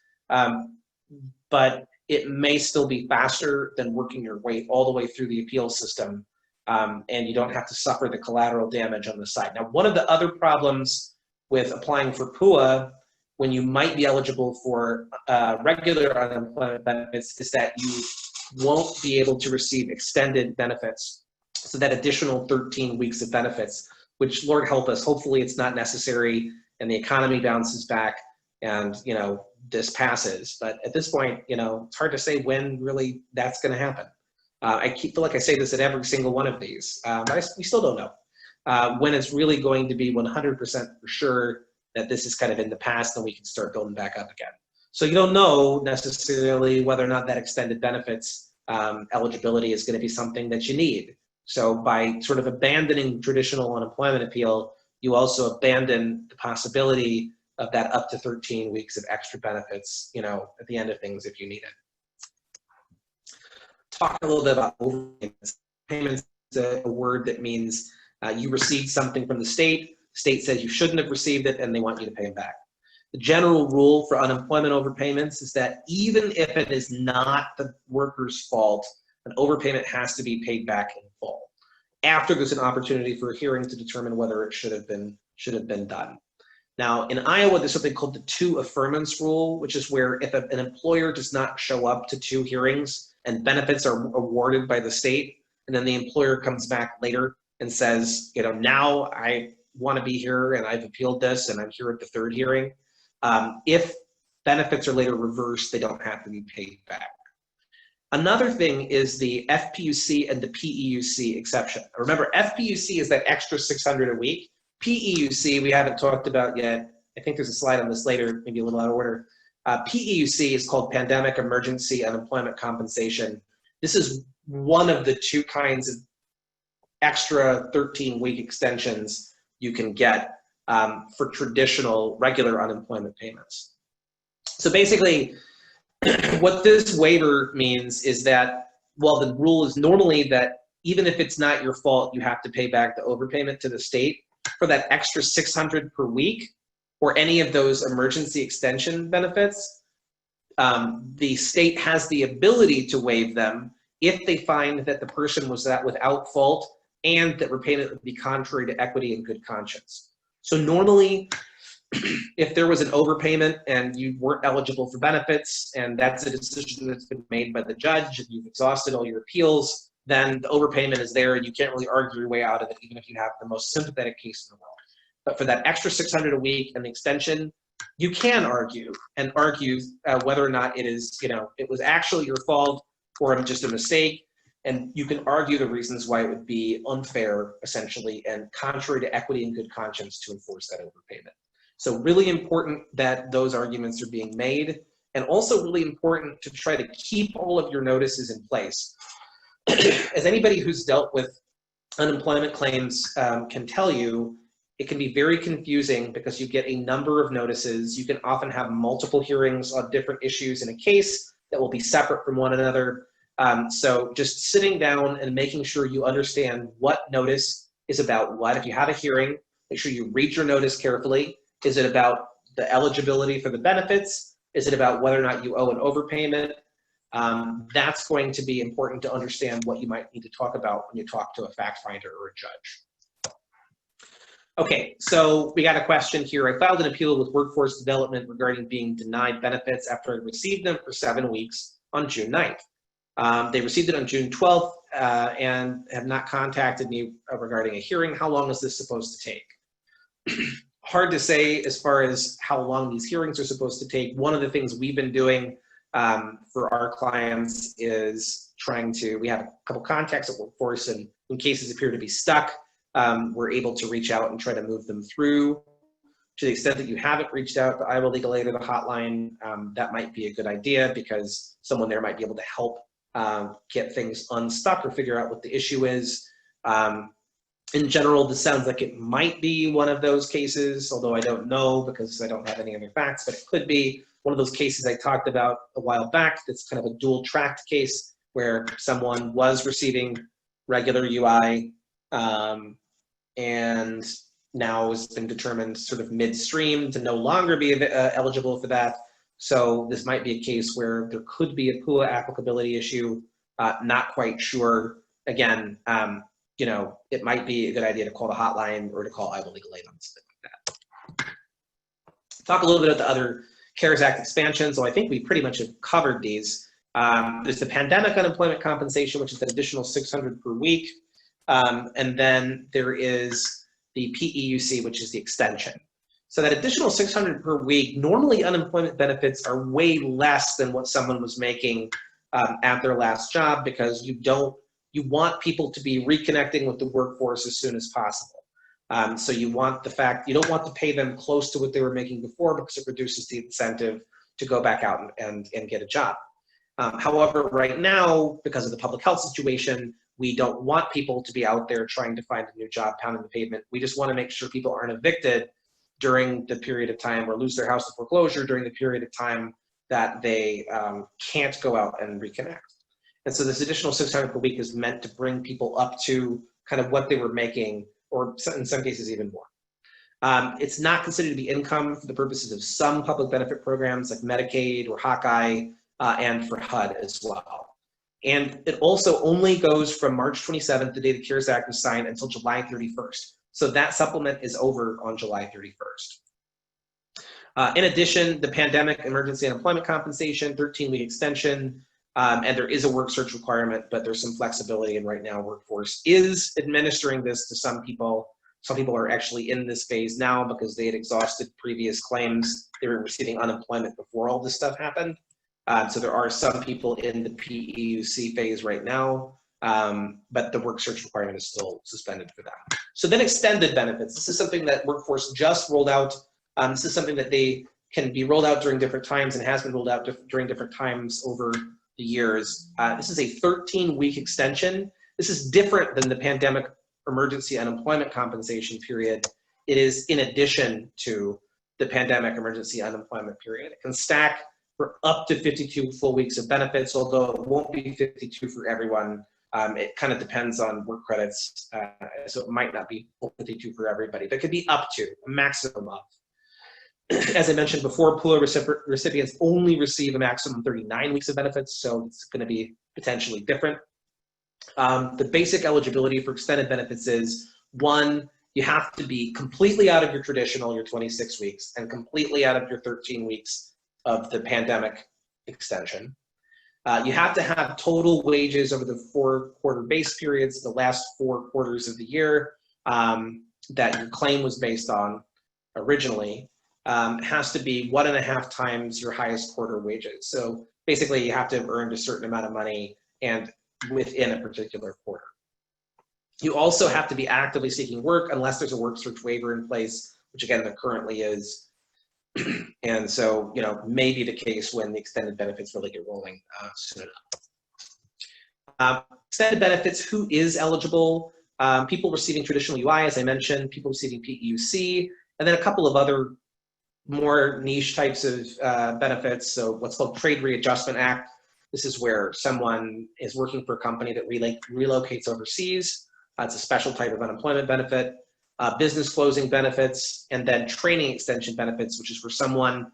but it may still be faster than working your way all the way through the appeal system and you don't have to suffer the collateral damage on the side. Now, one of the other problems with applying for PUA when you might be eligible for regular unemployment benefits is that you won't be able to receive extended benefits. So that additional 13 weeks of benefits, which Lord help us, hopefully it's not necessary and the economy bounces back and, you know, this passes. But at this point, you know, it's hard to say when really that's going to happen. I feel like I say this at every single one of these, but we still don't know when it's really going to be 100% for sure that this is kind of in the past and we can start building back up again. So you don't know necessarily whether or not that extended benefits eligibility is going to be something that you need. So by sort of abandoning traditional unemployment appeal, you also abandon the possibility of that up to 13 weeks of extra benefits, you know, at the end of things if you need it. Talk a little bit about overpayments. Payments is a word that means you received something from the state says you shouldn't have received it and they want you to pay them back. The general rule for unemployment overpayments is that even if it is not the worker's fault, an overpayment has to be paid back in full after there's an opportunity for a hearing to determine whether it should have been done. Now, in Iowa, there's something called the 2 Affirmance Rule, which is where if an employer does not show up to 2 hearings and benefits are awarded by the state, and then the employer comes back later and says, you know, now I want to be here and I've appealed this and I'm here at the 3rd hearing. If benefits are later reversed, they don't have to be paid back. Another thing is the FPUC and the PEUC exception. Remember, FPUC is that extra $600 a week. PEUC, we haven't talked about yet. I think there's a slide on this later, maybe a little out of order. PEUC is called Pandemic Emergency Unemployment Compensation. This is one of the 2 kinds of extra 13-week extensions you can get for traditional regular unemployment payments. So basically, what this waiver means is that, well, the rule is normally that even if it's not your fault, you have to pay back the overpayment to the state for that extra $600 per week or any of those emergency extension benefits. The state has the ability to waive them if they find that the person was without fault and that repayment would be contrary to equity and good conscience. So normally, if there was an overpayment and you weren't eligible for benefits, and that's a decision that's been made by the judge, and you've exhausted all your appeals, then the overpayment is there and you can't really argue your way out of it, even if you have the most sympathetic case in the world. But for that extra $600 a week and the extension, you can argue whether or not it is, you know, it was actually your fault or just a mistake. And you can argue the reasons why it would be unfair, essentially, and contrary to equity and good conscience to enforce that overpayment. So really important that those arguments are being made, and also really important to try to keep all of your notices in place. As anybody who's dealt with unemployment claims can tell you, it can be very confusing because you get a number of notices. You can often have multiple hearings on different issues in a case that will be separate from one another. So just sitting down and making sure you understand what notice is about what. If you have a hearing, make sure you read your notice carefully. Is it about the eligibility for the benefits? Is it about whether or not you owe an overpayment? That's going to be important to understand what you might need to talk about when you talk to a fact finder or a judge. Okay, so we got a question here. I filed an appeal with Workforce Development regarding being denied benefits after I received them for 7 weeks on June 9th. They received it on June 12th and have not contacted me regarding a hearing. How long is this supposed to take? Hard to say as far as how long these hearings are supposed to take. One of the things we've been doing for our clients is we have a couple contacts at Workforce, and when cases appear to be stuck, we're able to reach out and try to move them through. To the extent that you haven't reached out to Iowa Legal Aid or the hotline, that might be a good idea because someone there might be able to help get things unstuck or figure out what the issue is. In general, this sounds like it might be one of those cases, although I don't know because I don't have any other facts, but it could be one of those cases I talked about a while back that's kind of a dual-tracked case where someone was receiving regular UI and now has been determined sort of midstream to no longer be eligible for that. So this might be a case where there could be a PUA applicability issue, not quite sure. Again, you know, it might be a good idea to call the hotline or to call I Will Legal Aid on something like that. Talk a little bit about the other Keras Act expansions. So I think we pretty much have covered these. There's the pandemic unemployment compensation, which is an additional $600 per week. And then there is the PEUC, which is the extension. So that additional $600 per week, normally unemployment benefits are way less than what someone was making at their last job, because you want people to be reconnecting with the workforce as soon as possible. So you don't want to pay them close to what they were making before, because it reduces the incentive to go back out and get a job. However, right now, because of the public health situation, we don't want people to be out there trying to find a new job, pounding the pavement. We just want to make sure people aren't evicted during the period of time, or lose their house to foreclosure during the period of time that they can't go out and reconnect. And so this additional $600 per week is meant to bring people up to kind of what they were making, or in some cases even more. It's not considered to be income for the purposes of some public benefit programs like Medicaid or Hawkeye, and for HUD as well. And it also only goes from March 27th, the day the Keras Act was signed, until July 31st. So that supplement is over on July 31st. In addition, the pandemic emergency unemployment compensation, 13-week extension, and there is a work search requirement, but there's some flexibility, and right now Workforce is administering this to some people. Some people are actually in this phase now because they had exhausted previous claims. They were receiving unemployment before all this stuff happened. So there are some people in the PEUC phase right now, but the work search requirement is still suspended for that. So then extended benefits. This is something that Workforce just rolled out. This is something that they can be rolled out during different times, and has been rolled out during different times over the years. This is a 13-week extension. This is different than the pandemic emergency unemployment compensation period. It is in addition to the pandemic emergency unemployment period. It can stack for up to 52 full weeks of benefits, although it won't be 52 for everyone. It kind of depends on work credits, so it might not be full 52 for everybody, but it could be up to a maximum of. As I mentioned before, pool recipients only receive a maximum 39 weeks of benefits, so it's going to be potentially different. The basic eligibility for extended benefits is, one, you have to be completely out of your traditional, your 26 weeks, and completely out of your 13 weeks of the pandemic extension. You have to have total wages over the 4-quarter base periods, the last 4 quarters of the year that your claim was based on originally. Has to be 1.5 times your highest quarter wages. So basically you have to have earned a certain amount of money and within a particular quarter. You also have to be actively seeking work unless there's a work search waiver in place, which again there currently is. And so, you know, may be the case when the extended benefits really get rolling soon enough. Extended benefits, who is eligible? People receiving traditional UI, as I mentioned, people receiving PEUC, and then a couple of other more niche types of benefits. So what's called Trade Readjustment Act. This is where someone is working for a company that relocates overseas. It's a special type of unemployment benefit. Business closing benefits, and then training extension benefits, which is where someone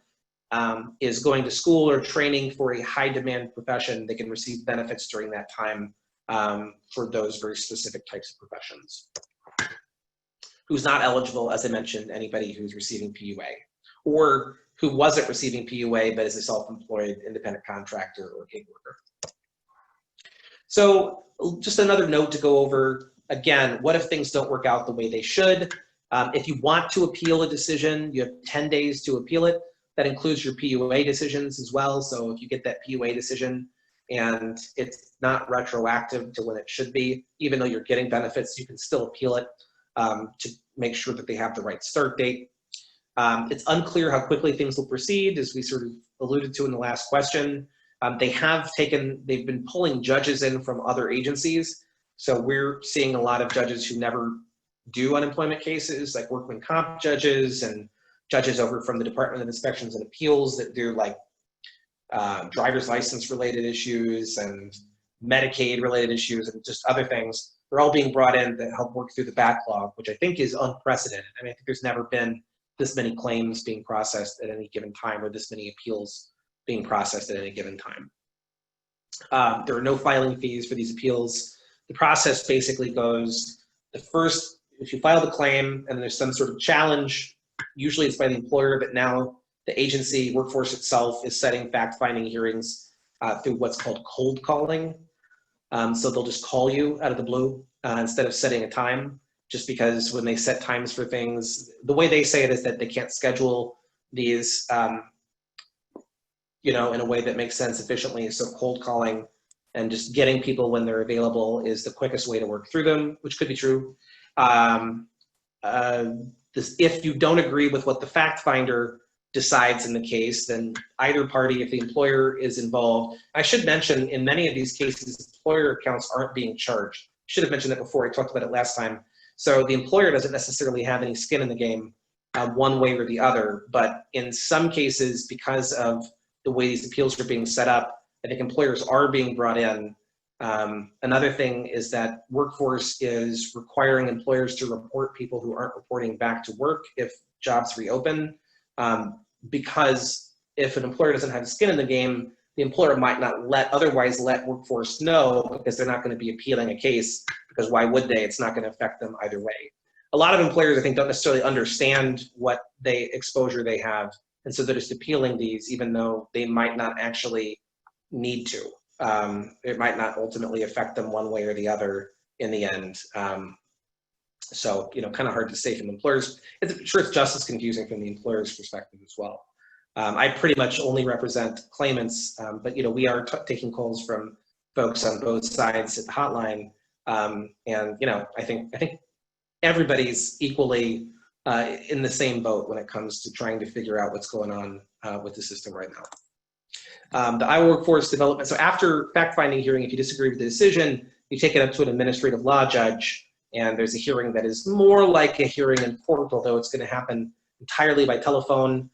is going to school or training for a high demand profession. They can receive benefits during that time for those very specific types of professions. Who's not eligible, as I mentioned, anybody who's receiving PUA, or who wasn't receiving PUA but is a self-employed independent contractor or gig worker. So just another note to go over. Again, what if things don't work out the way they should? If you want to appeal a decision, you have 10 days to appeal it. That includes your PUA decisions as well. So if you get that PUA decision and it's not retroactive to when it should be, even though you're getting benefits, you can still appeal it to make sure that they have the right start date. It's unclear how quickly things will proceed, as we sort of alluded to in the last question. They've been pulling judges in from other agencies. So we're seeing a lot of judges who never do unemployment cases, like workman comp judges and judges over from the Department of Inspections and Appeals that do like driver's license related issues and Medicaid related issues and just other things. They're all being brought in to help work through the backlog, which I think is unprecedented. I mean, I think there's never been this many claims being processed at any given time, or this many appeals being processed at any given time. There are no filing fees for these appeals. the process basically goes, the first, if you file the claim and there's some sort of challenge, usually it's by the employer, but now the agency, workforce itself, is setting fact-finding hearings through what's called cold calling. So they'll just call you out of the blue instead of setting a time, just because when they set times for things, the way they say it is that they can't schedule these, you know, in a way that makes sense efficiently. So cold calling and just getting people when they're available is the quickest way to work through them, which could be true. If you don't agree with what the fact finder decides in the case, then either party, if the employer is involved, I should mention in many of these cases, employer accounts aren't being charged. Should have mentioned that before, I talked about it last time. So the employer doesn't necessarily have any skin in the game one way or the other, but in some cases, because of the way these appeals are being set up, I think employers are being brought in. Another thing is that workforce is requiring employers to report people who aren't reporting back to work if jobs reopen, because if an employer doesn't have skin in the game, the employer might not otherwise let workforce know, because they're not going to be appealing a case, because why would they? It's not going to affect them either way. A lot of employers, I think, don't necessarily understand what exposure they have, and so they're just appealing these even though they might not actually need to. It might not ultimately affect them one way or the other in the end. So, you know, kind of hard to say from the employers. Sure, it's just as confusing from the employer's perspective as well. I pretty much only represent claimants, but, you know, we are taking calls from folks on both sides at the hotline. And, you know, I think everybody's equally in the same boat when it comes to trying to figure out what's going on with the system right now. The Iowa Workforce Development, so after fact-finding hearing, if you disagree with the decision, you take it up to an administrative law judge, and there's a hearing that is more like a hearing in court, although it's going to happen entirely by telephone.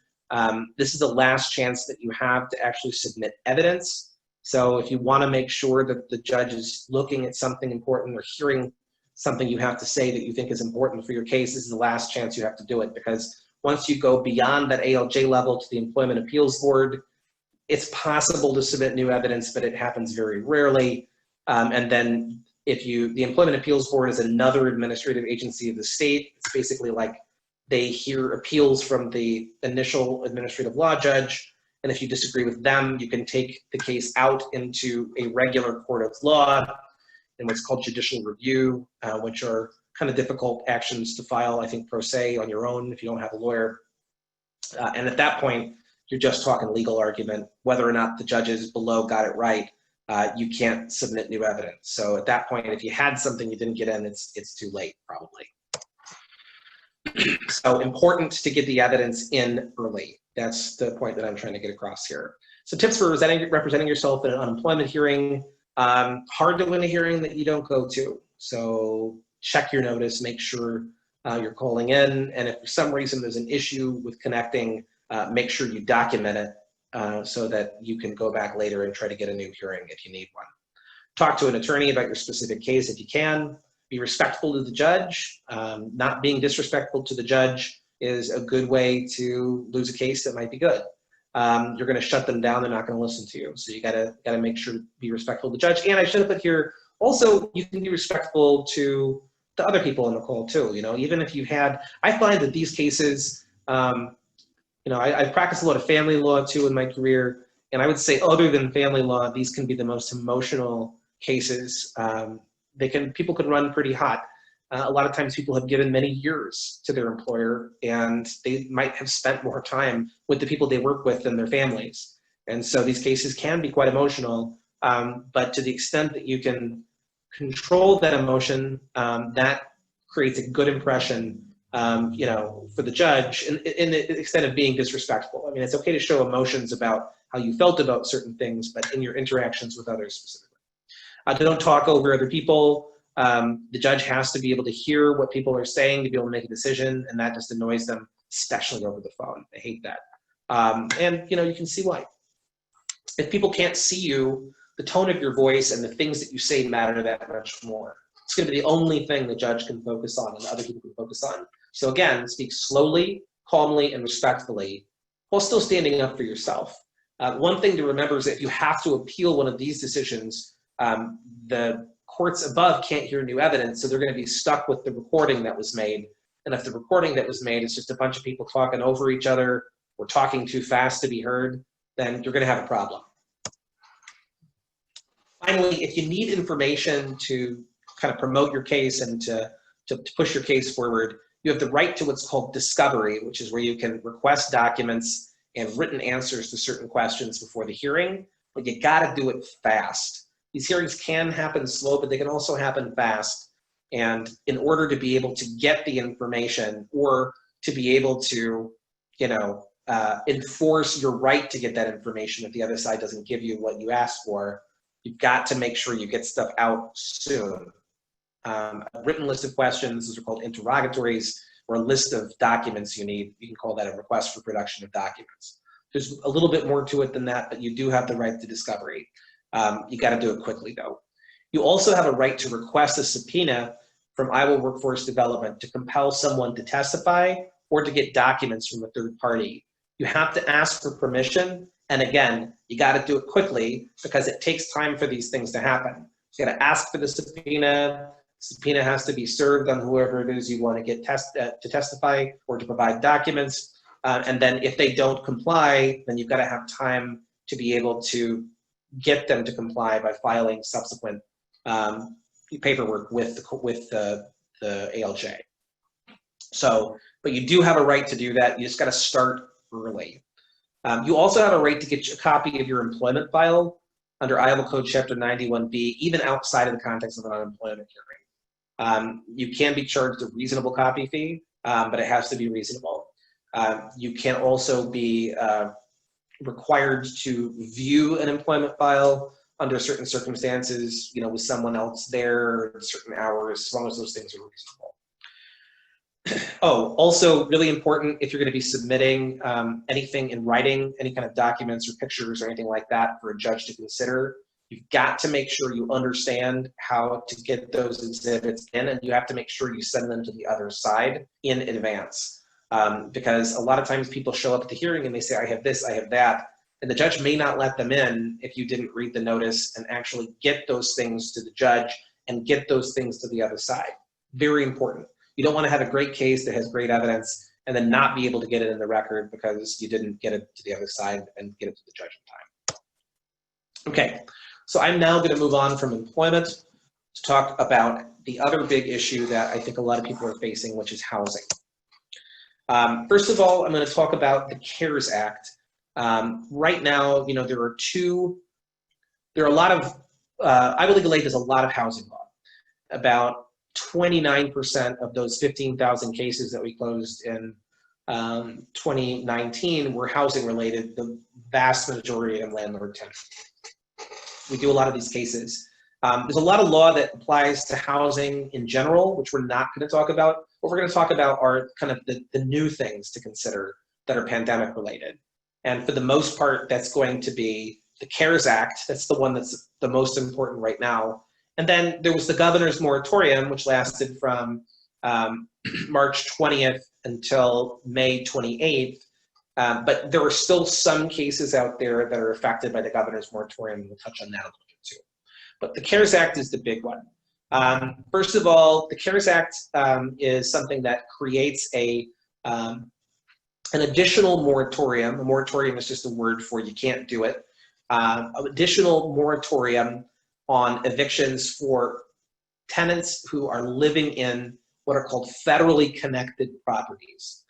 This is the last chance that you have to actually submit evidence. So if you want to make sure that the judge is looking at something important or hearing something you have to say that you think is important for your case, this is the last chance you have to do it, because once you go beyond that ALJ level to the Employment Appeals Board, it's possible to submit new evidence, but it happens very rarely. And then the Employment Appeals Board is another administrative agency of the state. It's basically like they hear appeals from the initial administrative law judge. And if you disagree with them, you can take the case out into a regular court of law in what's called judicial review, which are kind of difficult actions to file, I think, pro se on your own if you don't have a lawyer. And at that point, you're just talking legal argument. Whether or not the judges below got it right, you can't submit new evidence. So at that point, if you had something you didn't get in, it's too late, probably. So important to get the evidence in early. That's the point that I'm trying to get across here. So tips for representing yourself in an unemployment hearing. Hard to win a hearing that you don't go to. So check your notice, make sure you're calling in. And if for some reason there's an issue with connecting, make sure you document it so that you can go back later and try to get a new hearing if you need one. Talk to an attorney about your specific case if you can. Be respectful to the judge. Not being disrespectful to the judge is a good way to lose a case that might be good. You're going to shut them down. They're not going to listen to you. So you gotta make sure to be respectful to the judge. And I should have put here, also, you can be respectful to the other people on the call too. You know, even if you I find that these cases, you know, I've practiced a lot of family law too in my career, and I would say other than family law, these can be the most emotional cases. People can run pretty hot. A lot of times people have given many years to their employer, and they might have spent more time with the people they work with than their families. And so these cases can be quite emotional, but to the extent that you can control that emotion, that creates a good impression, you know, for the judge in the extent of being disrespectful. I mean, it's okay to show emotions about how you felt about certain things, but in your interactions with others specifically. Don't talk over other people. The judge has to be able to hear what people are saying to be able to make a decision, and that just annoys them, especially over the phone. I hate that. And, you know, you can see why. If people can't see you, the tone of your voice and the things that you say matter that much more. It's going to be the only thing the judge can focus on and other people can focus on. So again, speak slowly, calmly, and respectfully while still standing up for yourself. One thing to remember is that if you have to appeal one of these decisions, the courts above can't hear new evidence, so they're going to be stuck with the recording that was made. And if the recording that was made is just a bunch of people talking over each other or talking too fast to be heard, then you're going to have a problem. Finally, if you need information to kind of promote your case and to push your case forward, you have the right to what's called discovery, which is where you can request documents and written answers to certain questions before the hearing, but you got to do it fast. These hearings can happen slow, but they can also happen fast. And in order to be able to get the information or to be able to, enforce your right to get that information if the other side doesn't give you what you asked for, you've got to make sure you get stuff out soon. A written list of questions, those are called interrogatories, or a list of documents you need. You can call that a request for production of documents. There's a little bit more to it than that, but you do have the right to discovery. You got to do it quickly, though. You also have a right to request a subpoena from Iowa Workforce Development to compel someone to testify or to get documents from a third party. You have to ask for permission, and again, you got to do it quickly because it takes time for these things to happen. You got to ask for the subpoena. Subpoena has to be served on whoever it is you want to get to testify or to provide documents. And then if they don't comply, then you've got to have time to be able to get them to comply by filing subsequent paperwork with the ALJ. So, but you do have a right to do that. You just got to start early. You also have a right to get a copy of your employment file under Iowa Code Chapter 91B, even outside of the context of an unemployment hearing. You can be charged a reasonable copy fee, but it has to be reasonable. You can also be required to view an employment file under certain circumstances, with someone else there at certain hours, as long as those things are reasonable. Oh, also really important, if you're going to be submitting anything in writing, any kind of documents or pictures or anything like that for a judge to consider, you've got to make sure you understand how to get those exhibits in, and you have to make sure you send them to the other side in advance. Because a lot of times people show up at the hearing and they say, I have this, I have that, and the judge may not let them in if you didn't read the notice and actually get those things to the judge and get those things to the other side. Very important. You don't want to have a great case that has great evidence and then not be able to get it in the record because you didn't get it to the other side and get it to the judge in time. Okay, so I'm now going to move on from employment to talk about the other big issue that I think a lot of people are facing, which is housing. First of all, I'm going to talk about the Keras Act. Right now, there are a lot of, Iowa Legal Aid does a lot of housing law. About 29% of those 15,000 cases that we closed in 2019 were housing related, the vast majority of them landlord tenant. We do a lot of these cases. There's a lot of law that applies to housing in general, which we're not going to talk about. What we're going to talk about are kind of the new things to consider that are pandemic related. And for the most part, that's going to be the Keras Act. That's the one that's the most important right now. And then there was the governor's moratorium, which lasted from March 20th until May 28th. But there are still some cases out there that are affected by the governor's moratorium. We'll touch on that a little bit too. But the Keras Act is the big one. First of all, the Keras Act is something that creates an additional moratorium. A moratorium is just a word for you can't do it. Additional moratorium on evictions for tenants who are living in what are called federally connected properties.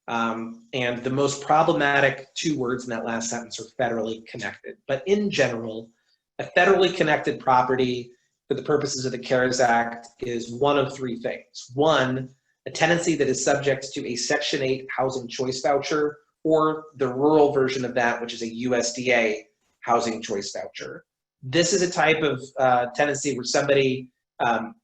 And the most problematic two words in that last sentence are federally connected. But in general, a federally connected property for the purposes of the Keras Act is one of three things. One, a tenancy that is subject to a Section 8 housing choice voucher, or the rural version of that, which is a USDA housing choice voucher. This is a type of tenancy where somebody, well,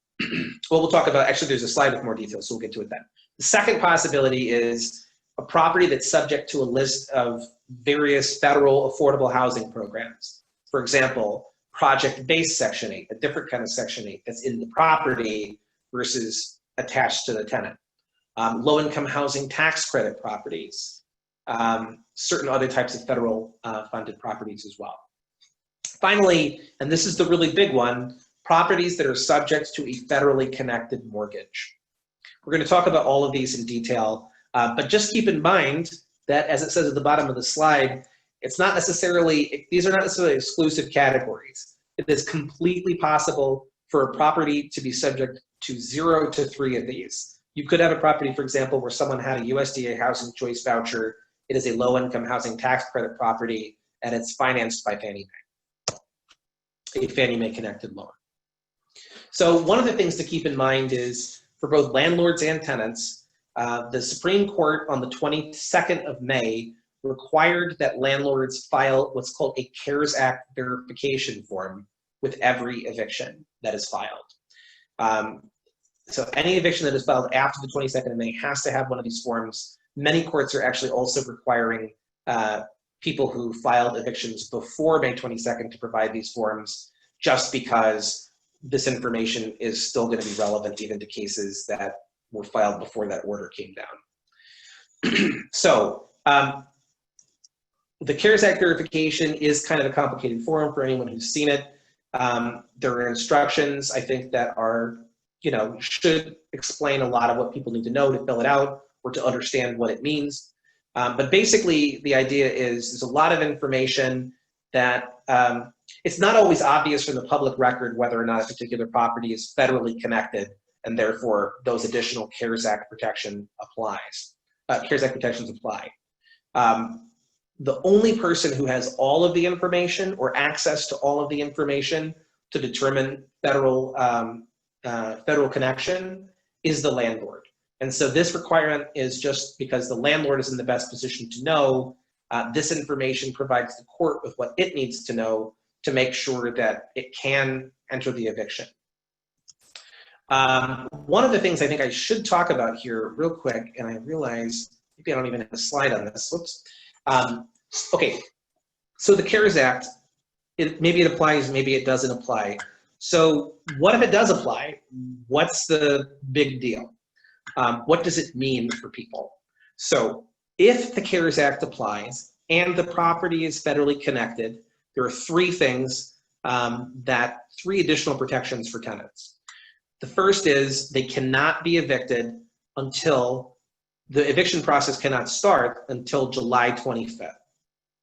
we'll talk about, actually there's a slide with more details, so we'll get to it then. The second possibility is a property that's subject to a list of various federal affordable housing programs. For example, project-based Section 8, a different kind of Section 8 that's in the property versus attached to the tenant. Low-income housing tax credit properties, certain other types of federal funded properties as well. Finally, and this is the really big one, properties that are subject to a federally connected mortgage. We're going to talk about all of these in detail, but just keep in mind that, as it says at the bottom of the slide, these are not necessarily exclusive categories. It is completely possible for a property to be subject to 0 to 3 of these. You could have a property, for example, where someone had a USDA housing choice voucher. It is a low-income housing tax credit property, and it's financed by Fannie Mae, a Fannie Mae connected loan. So one of the things to keep in mind is, for both landlords and tenants, the Supreme Court on the 22nd of May required that landlords file what's called a Keras Act Verification form with every eviction that is filed. So any eviction that is filed after the 22nd of May has to have one of these forms. Many courts are actually also requiring people who filed evictions before May 22nd to provide these forms, just because this information is still going to be relevant even to cases that were filed before that order came down. So the Keras Act verification is kind of a complicated form for anyone who's seen it. There are instructions, I think, that are, should explain a lot of what people need to know to fill it out or to understand what it means. But basically, the idea is there's a lot of information that it's not always obvious from the public record whether or not a particular property is federally connected, and therefore those additional Keras Act protections apply. The only person who has all of the information or access to all of the information to determine federal connection is the landlord. And so this requirement is just because the landlord is in the best position to know. This information provides the court with what it needs to know to make sure that it can enter the eviction. One of the things I think I should talk about here real quick, and I realize maybe I don't even have a slide on this, whoops. Okay, so the Keras Act, maybe it applies, maybe it doesn't apply. So what if it does apply? What's the big deal? What does it mean for people? So if the Keras Act applies and the property is federally connected, there are three things, three additional protections for tenants. The first is they cannot be evicted until the eviction process cannot start until July 25th.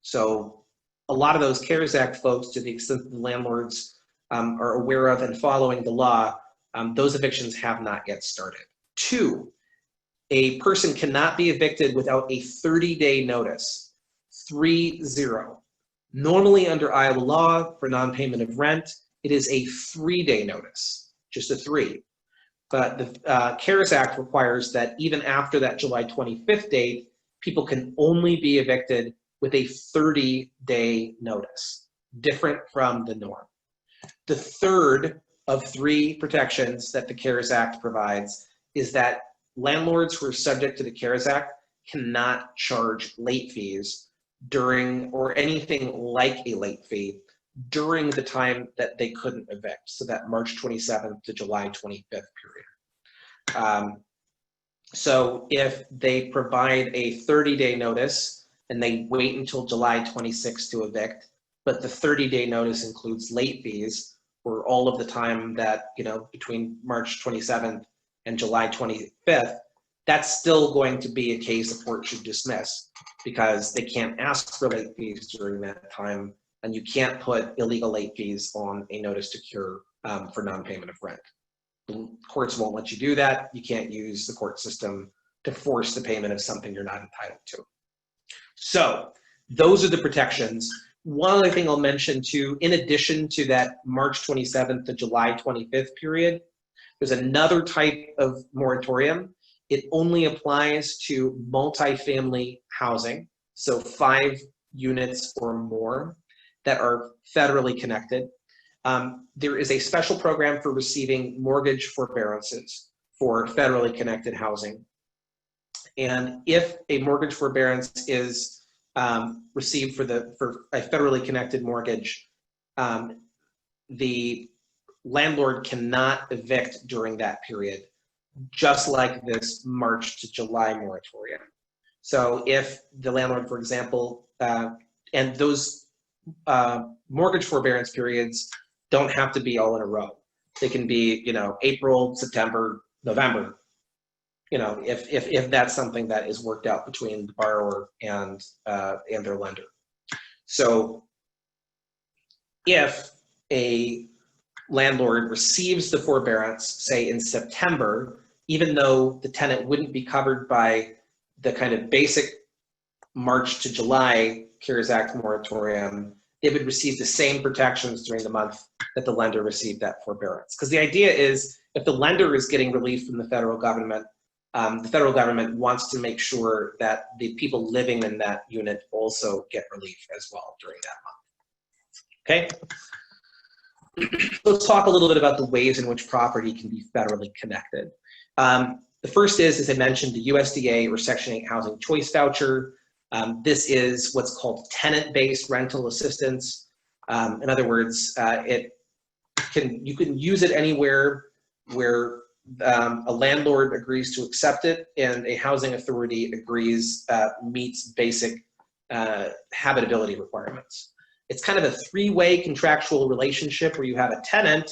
So a lot of those Keras Act folks, to the extent that the landlords are aware of and following the law, those evictions have not yet started. 2, a person cannot be evicted without a 30-day notice. 3-0. Normally under Iowa law for non-payment of rent, it is a 3-day notice, just a 3. But the Keras Act requires that even after that July 25th date, people can only be evicted with a 30-day notice, different from the norm. The third of 3 protections that the Keras Act provides is that landlords who are subject to the Keras Act cannot charge late fees during, or anything like a late fee, during the time that they couldn't evict, so that March 27th to July 25th period. So if they provide a 30-day notice and they wait until July 26th to evict, but the 30-day notice includes late fees for all of the time that, between March 27th and July 25th, that's still going to be a case the court should dismiss, because they can't ask for late fees during that time, and you can't put illegal late fees on a notice to cure for non-payment of rent. The courts won't let you do that. You can't use the court system to force the payment of something you're not entitled to. So those are the protections. One other thing I'll mention too, in addition to that March 27th to July 25th period, there's another type of moratorium. It only applies to multifamily housing, so 5 units or more that are federally connected. There is a special program for receiving mortgage forbearances for federally connected housing. And if a mortgage forbearance is received for a federally connected mortgage, the landlord cannot evict during that period, just like this March to July moratorium. So if the landlord, for example, and those mortgage forbearance periods don't have to be all in a row. They can be, April, September, November, if that's something that is worked out between the borrower and their lender. So if a landlord receives the forbearance, say in September, even though the tenant wouldn't be covered by the kind of basic March to July Keras Act moratorium, they would receive the same protections during the month that the lender received that forbearance. Because the idea is, if the lender is getting relief from the federal government wants to make sure that the people living in that unit also get relief as well during that month. Okay? Let's talk a little bit about the ways in which property can be federally connected. The first is, as I mentioned, the USDA or Section 8 Housing Choice Voucher. This is what's called tenant-based rental assistance. In other words, you can use it anywhere where a landlord agrees to accept it and a housing authority agrees meets basic habitability requirements. It's kind of a three-way contractual relationship where you have a tenant,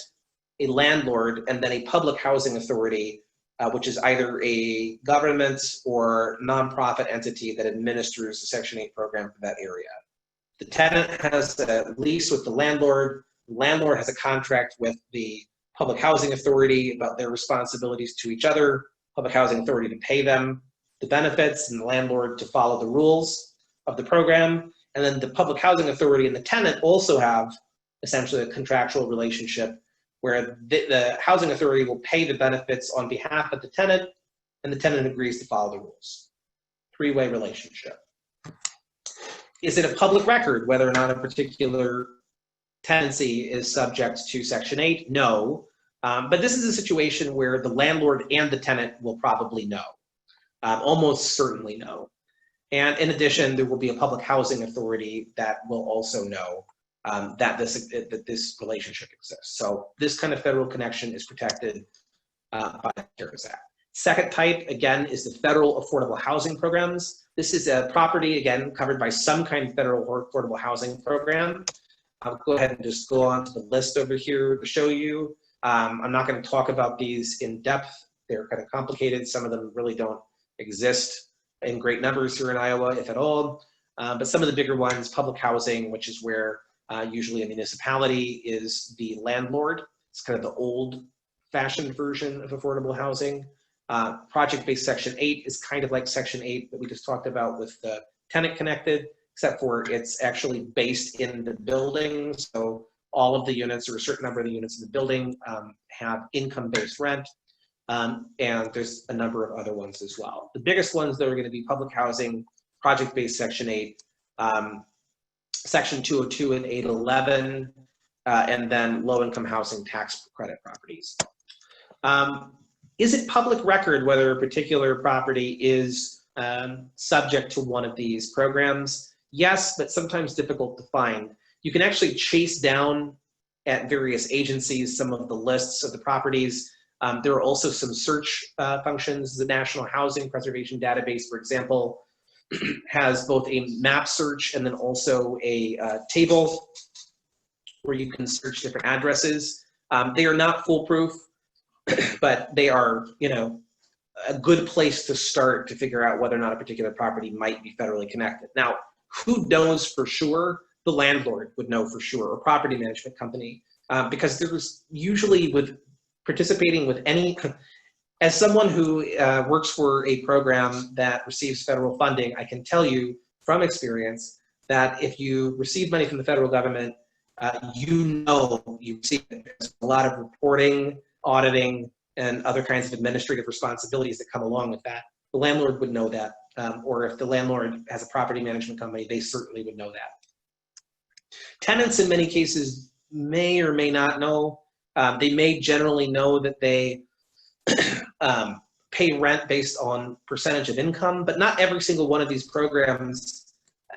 a landlord, and then a public housing authority, which is either a government or nonprofit entity that administers the Section 8 program for that area. The tenant has a lease with the landlord has a contract with the public housing authority about their responsibilities to each other, public housing authority to pay them the benefits, and the landlord to follow the rules of the program. And then the public housing authority and the tenant also have essentially a contractual relationship where the housing authority will pay the benefits on behalf of the tenant, and the tenant agrees to follow the rules. Three-way relationship. Is it a public record whether or not a particular tenancy is subject to Section 8? No. But this is a situation where the landlord and the tenant will probably know, almost certainly know. And in addition, there will be a public housing authority that will also know that this relationship exists. So this kind of federal connection is protected by the Keras Act. Second type, again, is the federal affordable housing programs. This is a property, again, covered by some kind of federal affordable housing program. I'll go ahead and just go on to the list over here to show you. I'm not going to talk about these in depth. They're kind of complicated. Some of them really don't exist in great numbers here in Iowa, if at all. But some of the bigger ones, public housing, which is where usually a municipality is the landlord. It's kind of the old-fashioned version of affordable housing. Project-based Section 8 is kind of like Section 8 that we just talked about with the tenant connected, except for it's actually based in the building. So all of the units, or a certain number of the units in the building, have income-based rent. And there's a number of other ones as well. The biggest ones that are going to be public housing, project-based Section 8, Section 202 and 811, and then low-income housing tax credit properties. Is it public record whether a particular property is subject to one of these programs? Yes, but sometimes difficult to find. You can actually chase down at various agencies some of the lists of the properties. There are also some search functions. The National Housing Preservation Database, for example, has both a map search and then also a table where you can search different addresses. They are not foolproof, but they are, a good place to start to figure out whether or not a particular property might be federally connected. Now, who knows for sure? The landlord would know for sure, or property management company, because there's usually with participating with any, as someone who works for a program that receives federal funding, I can tell you from experience that if you receive money from the federal government, you receive it. There's a lot of reporting, auditing, and other kinds of administrative responsibilities that come along with that. The landlord would know that, or if the landlord has a property management company, they certainly would know that. Tenants in many cases may or may not know. They may generally know that they pay rent based on percentage of income, but not every single one of these programs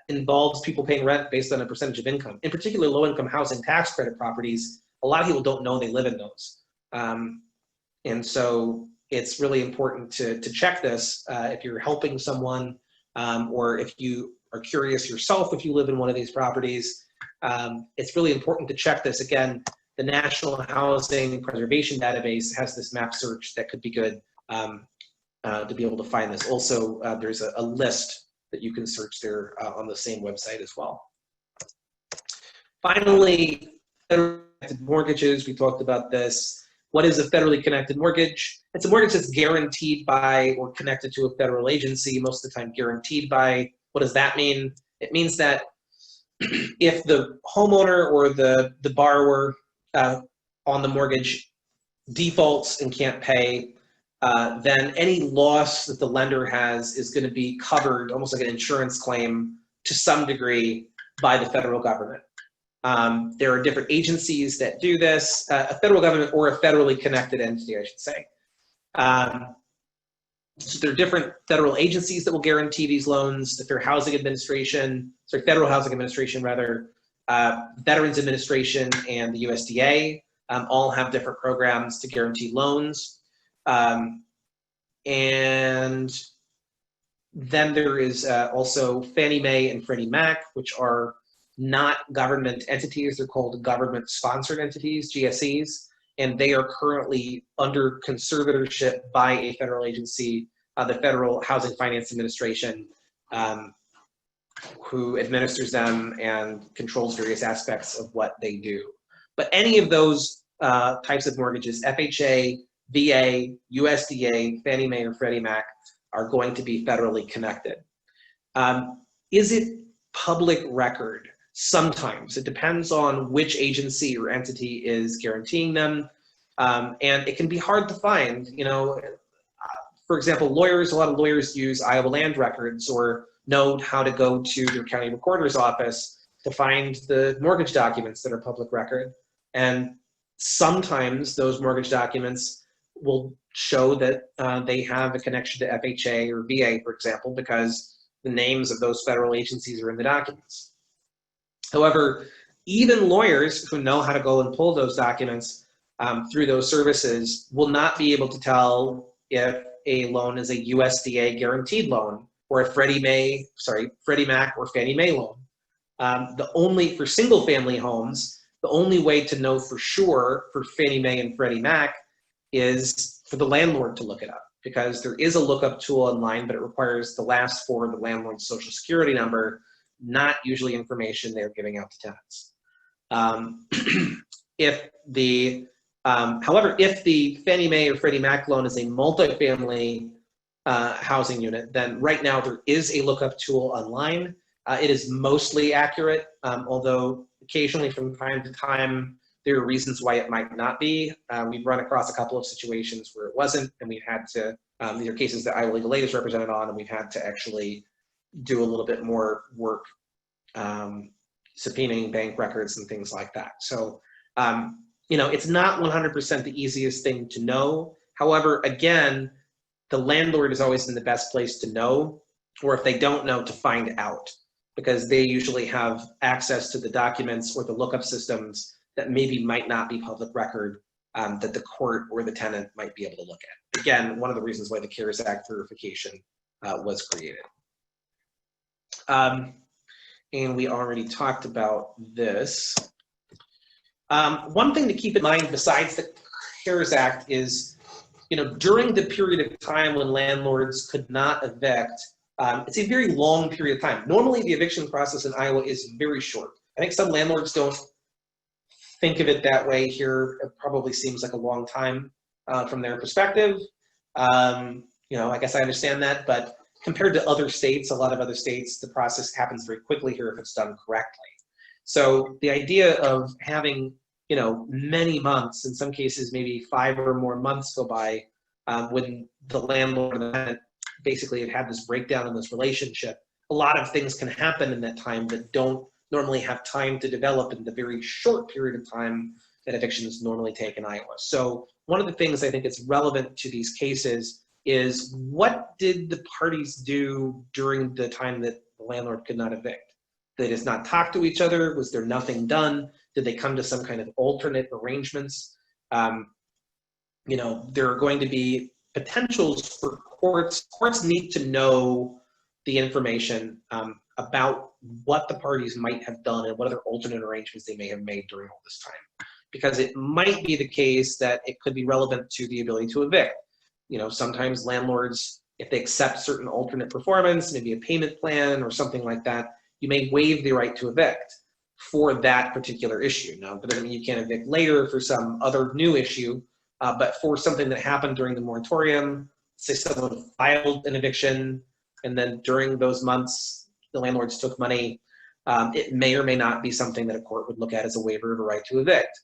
involves people paying rent based on a percentage of income. In particular, low-income housing tax credit properties, a lot of people don't know they live in those. And so it's really important to check this if you're helping someone, or if you are curious yourself if you live in one of these properties. It's really important to check this. Again, the National Housing Preservation Database has this map search that could be good to be able to find this. Also, there's a list that you can search there on the same website as well. Finally, federally connected mortgages. We talked about this. What is a federally connected mortgage? It's a mortgage that's guaranteed by or connected to a federal agency, most of the time guaranteed by. What does that mean? It means that if the homeowner or the borrower on the mortgage defaults and can't pay, then any loss that the lender has is going to be covered, almost like an insurance claim, to some degree by the federal government. There are different agencies that do this, a federal government or a federally connected entity, I should say. So there are different federal agencies that will guarantee these loans. The Federal Housing Administration, rather, Veterans Administration, and the USDA all have different programs to guarantee loans. And then there is also Fannie Mae and Freddie Mac, which are not government entities. They're called government-sponsored entities, GSEs, and they are currently under conservatorship by a federal agency, the Federal Housing Finance Administration, who administers them and controls various aspects of what they do. But any of those types of mortgages, FHA, VA, USDA, Fannie Mae, or Freddie Mac, are going to be federally connected. Is it public record? Sometimes. It depends on which agency or entity is guaranteeing them. And it can be hard to find. You know, for example, a lot of lawyers use Iowa land records or know how to go to their county recorder's office to find the mortgage documents that are public record. And sometimes those mortgage documents will show that they have a connection to FHA or VA, for example, because the names of those federal agencies are in the documents. However, even lawyers who know how to go and pull those documents through those services will not be able to tell if a loan is a USDA guaranteed loan or a Freddie Mac or Fannie Mae loan. For single family homes, the only way to know for sure for Fannie Mae and Freddie Mac is for the landlord to look it up, because there is a lookup tool online, but it requires the last four of the landlord's social security number, not usually information they're giving out to tenants. However, if the Fannie Mae or Freddie Mac loan is a multifamily housing unit, then right now there is a lookup tool online. It is mostly accurate, although occasionally from time to time there are reasons why it might not be. We've run across a couple of situations where it wasn't, and we've had to, these are cases that Iowa Legal Aid is represented on, and we've had to actually do a little bit more work subpoenaing bank records and things like that. So, you know, it's not 100% the easiest thing to know. However, again, the landlord is always in the best place to know, or if they don't know, to find out, because they usually have access to the documents or the lookup systems that maybe might not be public record that the court or the tenant might be able to look at. Again, one of the reasons why the Keras Act Verification was created. And we already talked about this. One thing to keep in mind besides the Keras Act is, you know, during the period of time when landlords could not evict, it's a very long period of time. Normally the eviction process in Iowa is very short. I think some landlords don't think of it that way here. It probably seems like a long time from their perspective. You know, I guess I understand that, but compared to other states, a lot of other states, the process happens very quickly here if it's done correctly. So the idea of having, you know, many months, in some cases maybe 5 or more months go by when the landlord and the tenant basically have had this breakdown in this relationship, a lot of things can happen in that time that don't normally have time to develop in the very short period of time that evictions normally take in Iowa. So one of the things I think is relevant to these cases is, what did the parties do during the time that the landlord could not evict? Did they just not talk to each other? Was there nothing done? Did they come to some kind of alternate arrangements? You know, there are going to be potentials for courts. Courts need to know the information about what the parties might have done and what other alternate arrangements they may have made during all this time. Because it might be the case that it could be relevant to the ability to evict. You know, sometimes landlords, if they accept certain alternate performance, maybe a payment plan or something like that, you may waive the right to evict for that particular issue. Now, that doesn't mean you can't evict later for some other new issue, but for something that happened during the moratorium, say someone filed an eviction, and then during those months, the landlords took money, it may or may not be something that a court would look at as a waiver of a right to evict.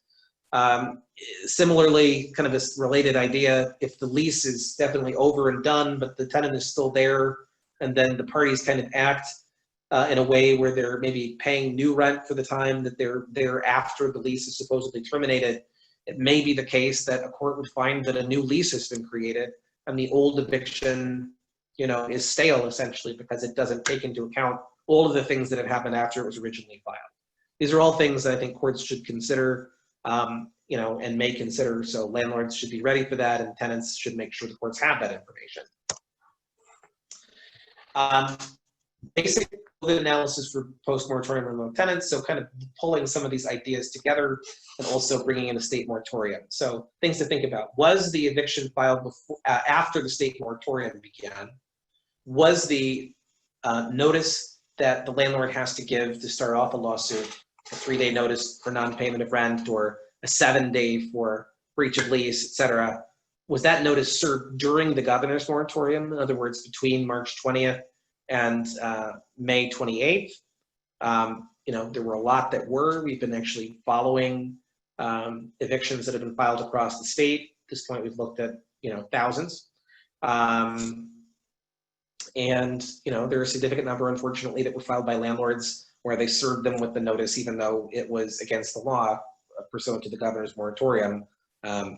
Similarly, kind of this related idea, if the lease is definitely over and done, but the tenant is still there, and then the parties kind of act in a way where they're maybe paying new rent for the time that they're there after the lease is supposedly terminated, it may be the case that a court would find that a new lease has been created and the old eviction, you know, is stale essentially because it doesn't take into account all of the things that have happened after it was originally filed. These are all things that I think courts should consider, you know, and may consider. So landlords should be ready for that, and tenants should make sure the courts have that information. Basic COVID analysis for post-moratorium remote tenants. So kind of pulling some of these ideas together and also bringing in a state moratorium. So things to think about. Was the eviction filed before, after the state moratorium began? Was the notice that the landlord has to give to start off a lawsuit, a 3-day notice for non-payment of rent or a 7-day for breach of lease, et cetera, was that notice served during the governor's moratorium? In other words, between March 20th and May 28th. You know, there were a lot that were. We've been actually following evictions that have been filed across the state. At this point, we've looked at, you know, thousands. And, you know, there are a significant number, unfortunately, that were filed by landlords where they served them with the notice, even though it was against the law pursuant to the governor's moratorium,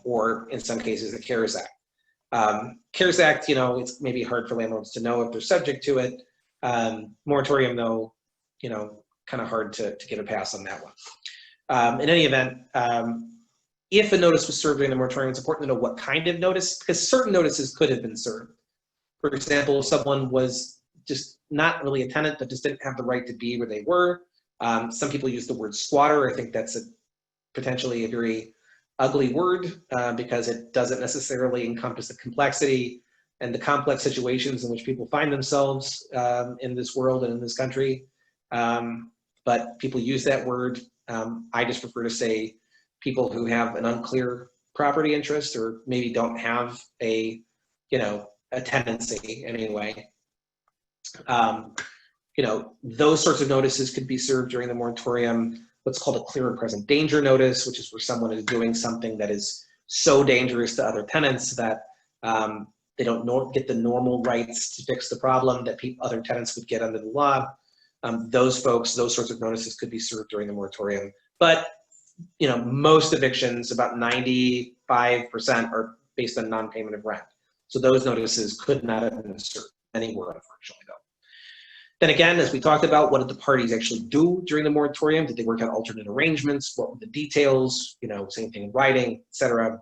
or in some cases, the Keras Act. Keras Act, you know, it's maybe hard for landlords to know if they're subject to it. Moratorium, though, you know, kind of hard to get a pass on that one. In any event, if a notice was served during the moratorium, it's important to know what kind of notice, because certain notices could have been served. For example, if someone was just not really a tenant, but just didn't have the right to be where they were. Some people use the word squatter. I think that's potentially a very ugly word because it doesn't necessarily encompass the complexity and the complex situations in which people find themselves in this world and in this country. But people use that word. I just prefer to say people who have an unclear property interest or maybe don't have a, you know, a tenancy anyway. You know, those sorts of notices could be served during the moratorium. What's called a clear and present danger notice, which is where someone is doing something that is so dangerous to other tenants that they don't get the normal rights to fix the problem that other tenants would get under the law. Those folks, those sorts of notices could be served during the moratorium. But, you know, most evictions, about 95%, are based on non-payment of rent. So those notices could not have been served anywhere, unfortunately, though. Then again, as we talked about, what did the parties actually do during the moratorium? Did they work out alternate arrangements? What were the details? You know, same thing in writing, et cetera.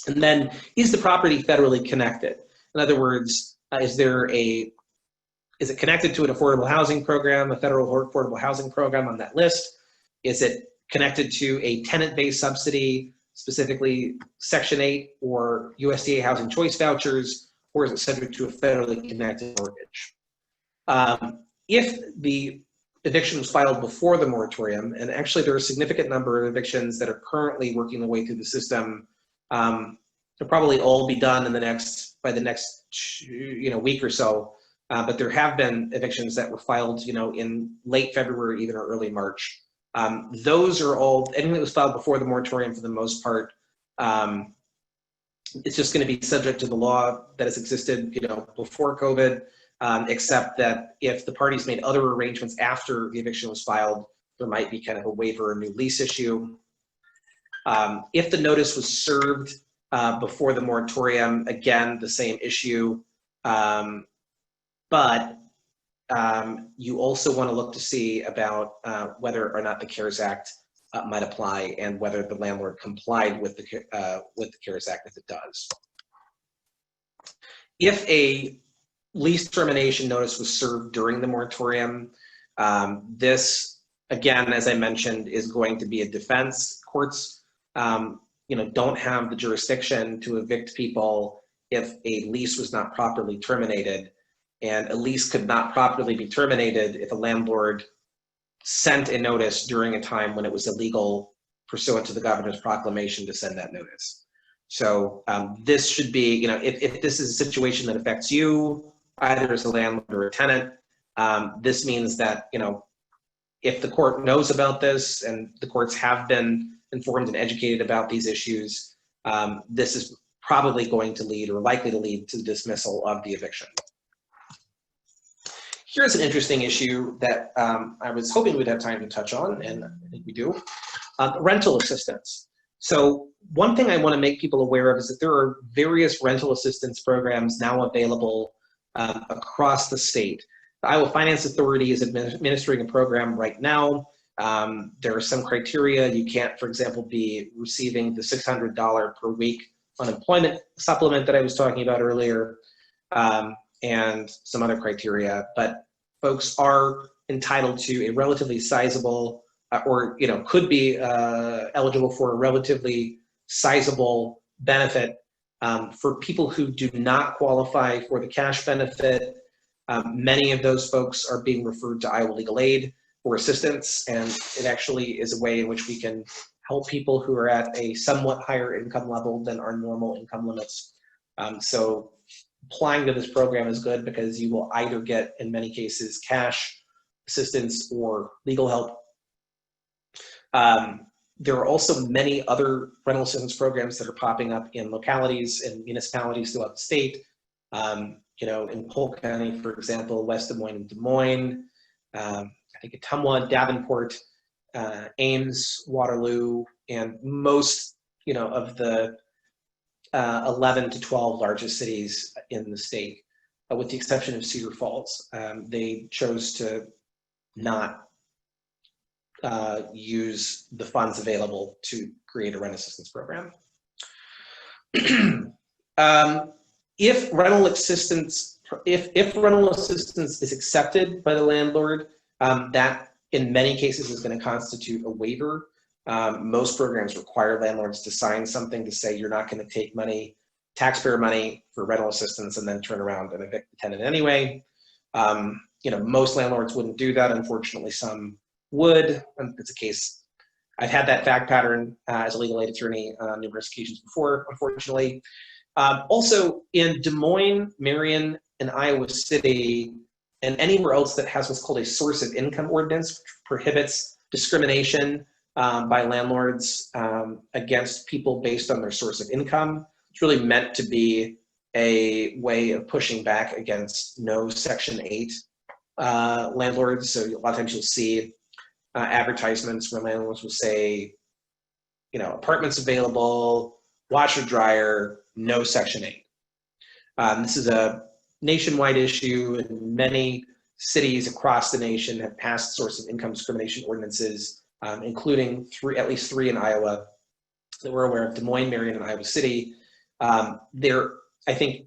And then, is the property federally connected? In other words, is it connected to an affordable housing program, a federal affordable housing program on that list? Is it connected to a tenant-based subsidy, specifically Section 8 or USDA housing choice vouchers, or is it subject to a federally connected mortgage? If the eviction was filed before the moratorium, and actually there are a significant number of evictions that are currently working their way through the system, they'll probably all be done by the next week or so. But there have been evictions that were filed, you know, in late February, even or early March. Those are all, anything that was filed before the moratorium for the most part, it's just going to be subject to the law that has existed, you know, before COVID, except that if the parties made other arrangements after the eviction was filed, there might be kind of a waiver or new lease issue. If the notice was served before the moratorium, again, the same issue. But you also want to look to see about whether or not the Keras Act might apply and whether the landlord complied with the Keras Act if it does. If a lease termination notice was served during the moratorium, This, again, as I mentioned, is going to be a defense. Courts, don't have the jurisdiction to evict people if a lease was not properly terminated, and a lease could not properly be terminated if a landlord sent a notice during a time when it was illegal pursuant to the governor's proclamation to send that notice. So this should be, if this is a situation that affects you, either as a landlord or a tenant, this means that, if the court knows about this, and the courts have been informed and educated about these issues, this is probably going to lead, or likely to lead, to the dismissal of the eviction. Here's an interesting issue that I was hoping we'd have time to touch on, and I think we do. Rental assistance. So one thing I want to make people aware of is that there are various rental assistance programs now available across the state. The Iowa Finance Authority is administering a program right now. There are some criteria. You can't, for example, be receiving the $600 per week unemployment supplement that I was talking about earlier, and some other criteria. But folks are entitled to a relatively sizable, or could be eligible for a relatively sizable benefit for people who do not qualify for the cash benefit. Many of those folks are being referred to Iowa Legal Aid for assistance, and it actually is a way in which we can help people who are at a somewhat higher income level than our normal income limits. So applying to this program is good, because you will either get, in many cases, cash assistance or legal help. There are also many other rental assistance programs that are popping up in localities and municipalities throughout the state. In Polk County, for example, West Des Moines and Des Moines, I think Ottumwa, Davenport, Ames, Waterloo, and most, of the 11 to 12 largest cities in the state, with the exception of Cedar Falls. They chose to not use the funds available to create a rent assistance program. If rental assistance is accepted by the landlord, that in many cases is going to constitute a waiver. Most programs require landlords to sign something to say you're not going to take money, taxpayer money, for rental assistance and then turn around and evict the tenant anyway. Most landlords wouldn't do that. Unfortunately, some would. It's a case. I've had that fact pattern as a legal aid attorney on numerous occasions before, unfortunately. Also, in Des Moines, Marion, and Iowa City, and anywhere else that has what's called a source of income ordinance, which prohibits discrimination by landlords against people based on their source of income. It's really meant to be a way of pushing back against no Section 8 landlords. So a lot of times you'll see advertisements where landlords will say, apartments available, washer, dryer, no Section 8. This is a nationwide issue, and many cities across the nation have passed source of income discrimination ordinances, including at least three in Iowa that we're aware of: Des Moines, Marion, and Iowa City. I think,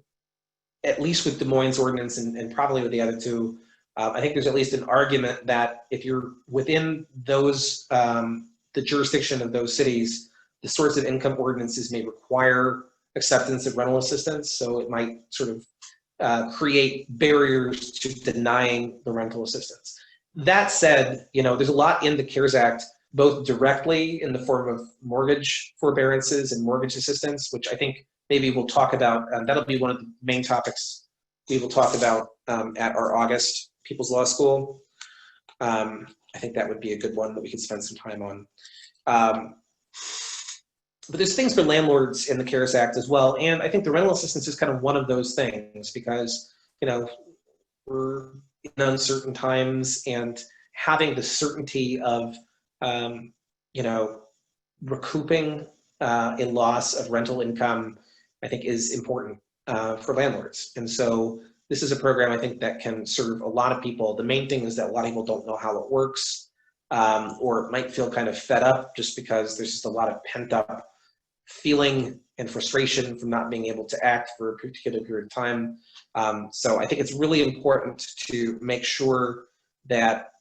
at least with Des Moines' ordinance and probably with the other two, I think there's at least an argument that if you're within those, the jurisdiction of those cities, the source of income ordinances may require acceptance of rental assistance. So it might sort of create barriers to denying the rental assistance. That said, there's a lot in the Keras Act, both directly in the form of mortgage forbearances and mortgage assistance, which I think maybe we'll talk about. That'll be one of the main topics we will talk about at our August People's Law School. I think that would be a good one that we could spend some time on. But there's things for landlords in the Keras Act as well, and I think the rental assistance is kind of one of those things, because we're in uncertain times, and having the certainty of recouping a loss of rental income, I think, is important for landlords. And so this is a program, I think, that can serve a lot of people. The main thing is that a lot of people don't know how it works, or might feel kind of fed up just because there's just a lot of pent up feeling and frustration from not being able to act for a particular period of time. So I think it's really important to make sure that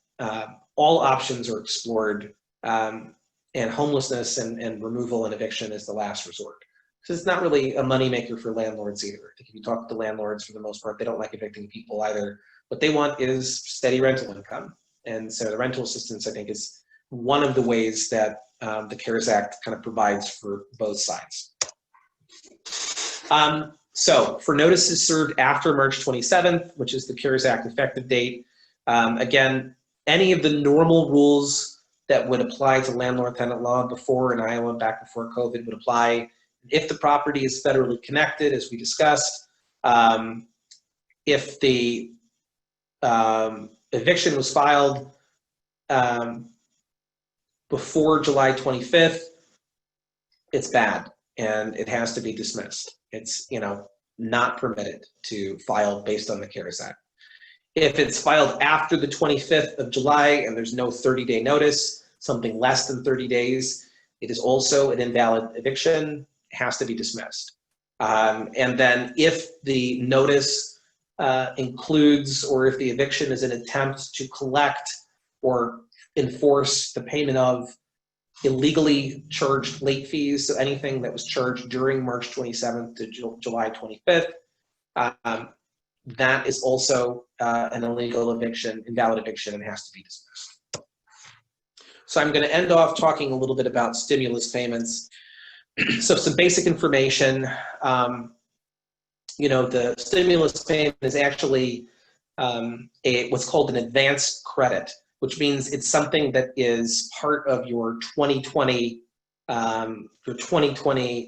all options are explored, and homelessness and removal and eviction is the last resort. So it's not really a moneymaker for landlords either. I think if you talk to landlords, for the most part, they don't like evicting people either. What they want is steady rental income. And so the rental assistance, I think, is one of the ways that the Keras Act kind of provides for both sides. So for notices served after March 27th, which is the Keras Act effective date, again, any of the normal rules that would apply to landlord-tenant law before in Iowa, back before COVID, would apply. If the property is federally connected, as we discussed, if the eviction was filed before July 25th, it's bad and it has to be dismissed. It's, not permitted to file based on the Keras Act. If it's filed after the 25th of July and there's no 30-day notice, something less than 30 days, it is also an invalid eviction, has to be dismissed. And then if the notice includes, or if the eviction is an attempt to collect or enforce the payment of illegally charged late fees, so anything that was charged during March 27th to July 25th, that is also an illegal eviction, invalid eviction, and has to be dismissed. So I'm going to end off talking a little bit about stimulus payments. So some basic information. The stimulus payment is actually what's called an advance credit, which means it's something that is part of your 2020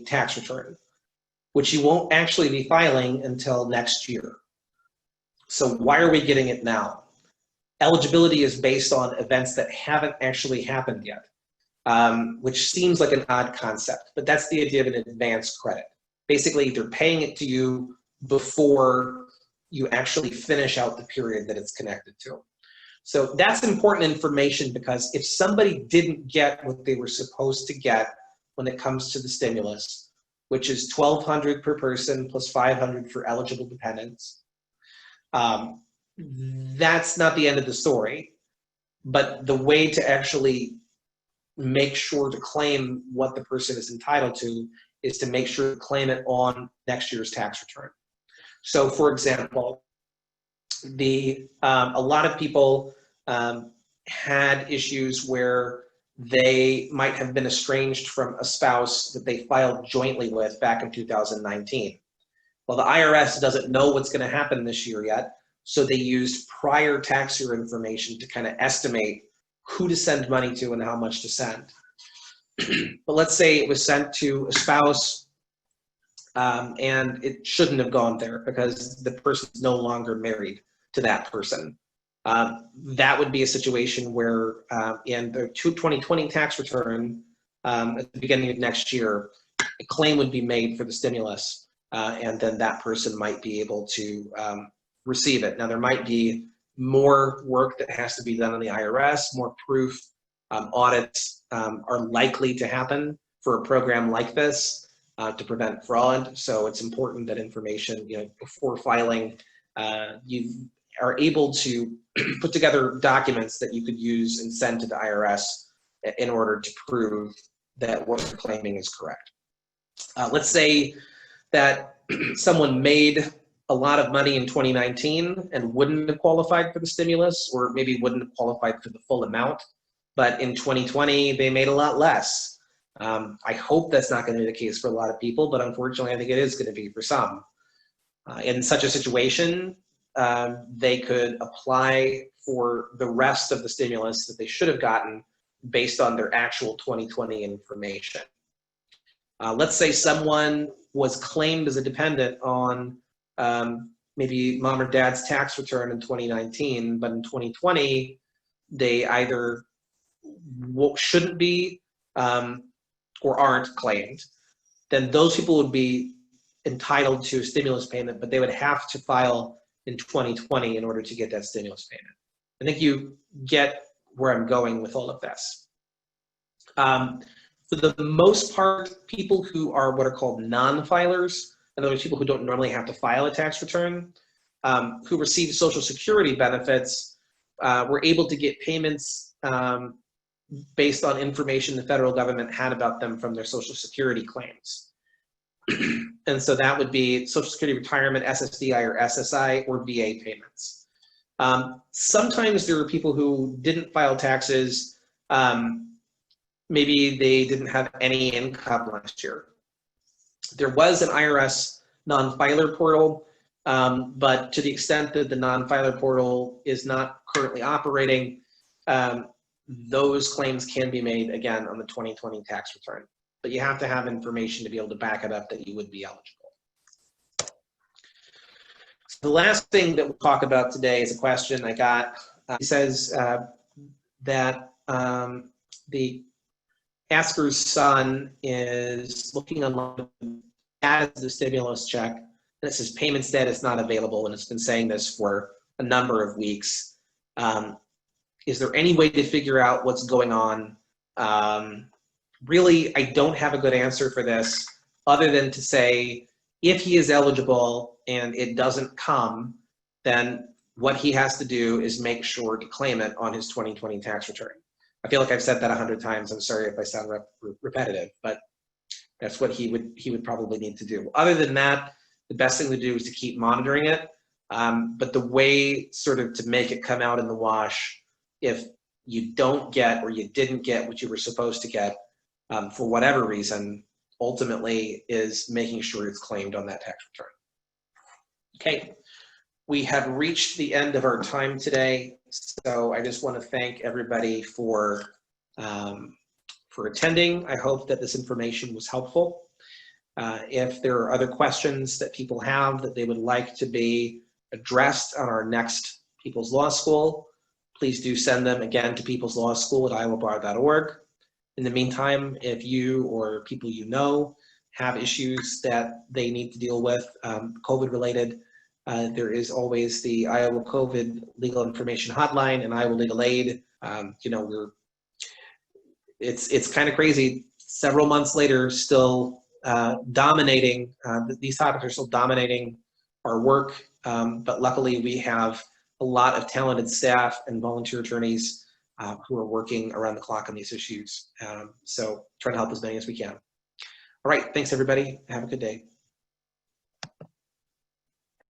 tax return, which you won't actually be filing until next year. So why are we getting it now? Eligibility is based on events that haven't actually happened yet, which seems like an odd concept, but that's the idea of an advance credit. Basically, they're paying it to you before you actually finish out the period that it's connected to. So that's important information, because if somebody didn't get what they were supposed to get when it comes to the stimulus, which is $1,200 per person plus $500 for eligible dependents, that's not the end of the story. But the way to actually make sure to claim what the person is entitled to is to make sure to claim it on next year's tax return. So for example, a lot of people had issues where they might have been estranged from a spouse that they filed jointly with back in 2019. Well, the IRS doesn't know what's going to happen this year yet, so they used prior tax year information to kind of estimate who to send money to and how much to send. But let's say it was sent to a spouse and it shouldn't have gone there because the person's no longer married to that person. That would be a situation where in the 2020 tax return at the beginning of next year, a claim would be made for the stimulus, and then that person might be able to receive it. Now, there might be more work that has to be done on the IRS, more proof. Audits are likely to happen for a program like this to prevent fraud. So it's important that information, before filing, you are able to put together documents that you could use and send to the IRS in order to prove that what you're claiming is correct. Let's say that someone made a lot of money in 2019 and wouldn't have qualified for the stimulus, or maybe wouldn't have qualified for the full amount, but in 2020 they made a lot less. I hope that's not going to be the case for a lot of people, but unfortunately I think it is going to be for some. In such a situation, they could apply for the rest of the stimulus that they should have gotten based on their actual 2020 information. Let's say someone was claimed as a dependent on maybe mom or dad's tax return in 2019, but in 2020, they either shouldn't be or aren't claimed. Then those people would be entitled to a stimulus payment, but they would have to file in 2020 in order to get that stimulus payment. I think you get where I'm going with all of this. For the most part, people who are what are called non-filers, in other words, people who don't normally have to file a tax return, who receive Social Security benefits, were able to get payments based on information the federal government had about them from their Social Security claims. And so that would be Social Security retirement, SSDI or SSI, or VA payments. Sometimes there were people who didn't file taxes. Maybe they didn't have any income last year. There was an IRS non-filer portal, but to the extent that the non-filer portal is not currently operating, those claims can be made again on the 2020 tax return. But you have to have information to be able to back it up that you would be eligible. So the last thing that we'll talk about today is a question I got. It says that the asker's son is looking online at the stimulus check, and it says payment status not available, and it's been saying this for a number of weeks. Is there any way to figure out what's going on? Really, I don't have a good answer for this, other than to say, if he is eligible and it doesn't come, then what he has to do is make sure to claim it on his 2020 tax return. I feel like I've said that 100 times. I'm sorry if I sound repetitive, but that's what he would probably need to do. Other than that, the best thing to do is to keep monitoring it. But the way sort of to make it come out in the wash, if you don't get or you didn't get what you were supposed to get for whatever reason, ultimately is making sure it's claimed on that tax return. Okay, we have reached the end of our time today, so I just want to thank everybody for attending. I hope that this information was helpful. If there are other questions that people have that they would like to be addressed on our next People's Law School, please do send them again to peopleslawschool@iowabar.org. In the meantime, if you or people you know have issues that they need to deal with, COVID related, there is always the Iowa COVID Legal Information Hotline and Iowa Legal Aid. You know, it's kind of crazy. Several months later, still dominating. These topics are still dominating our work, but luckily we have a lot of talented staff and volunteer attorneys who are working around the clock on these issues. So try to help as many as we can. All right, thanks everybody. Have a good day.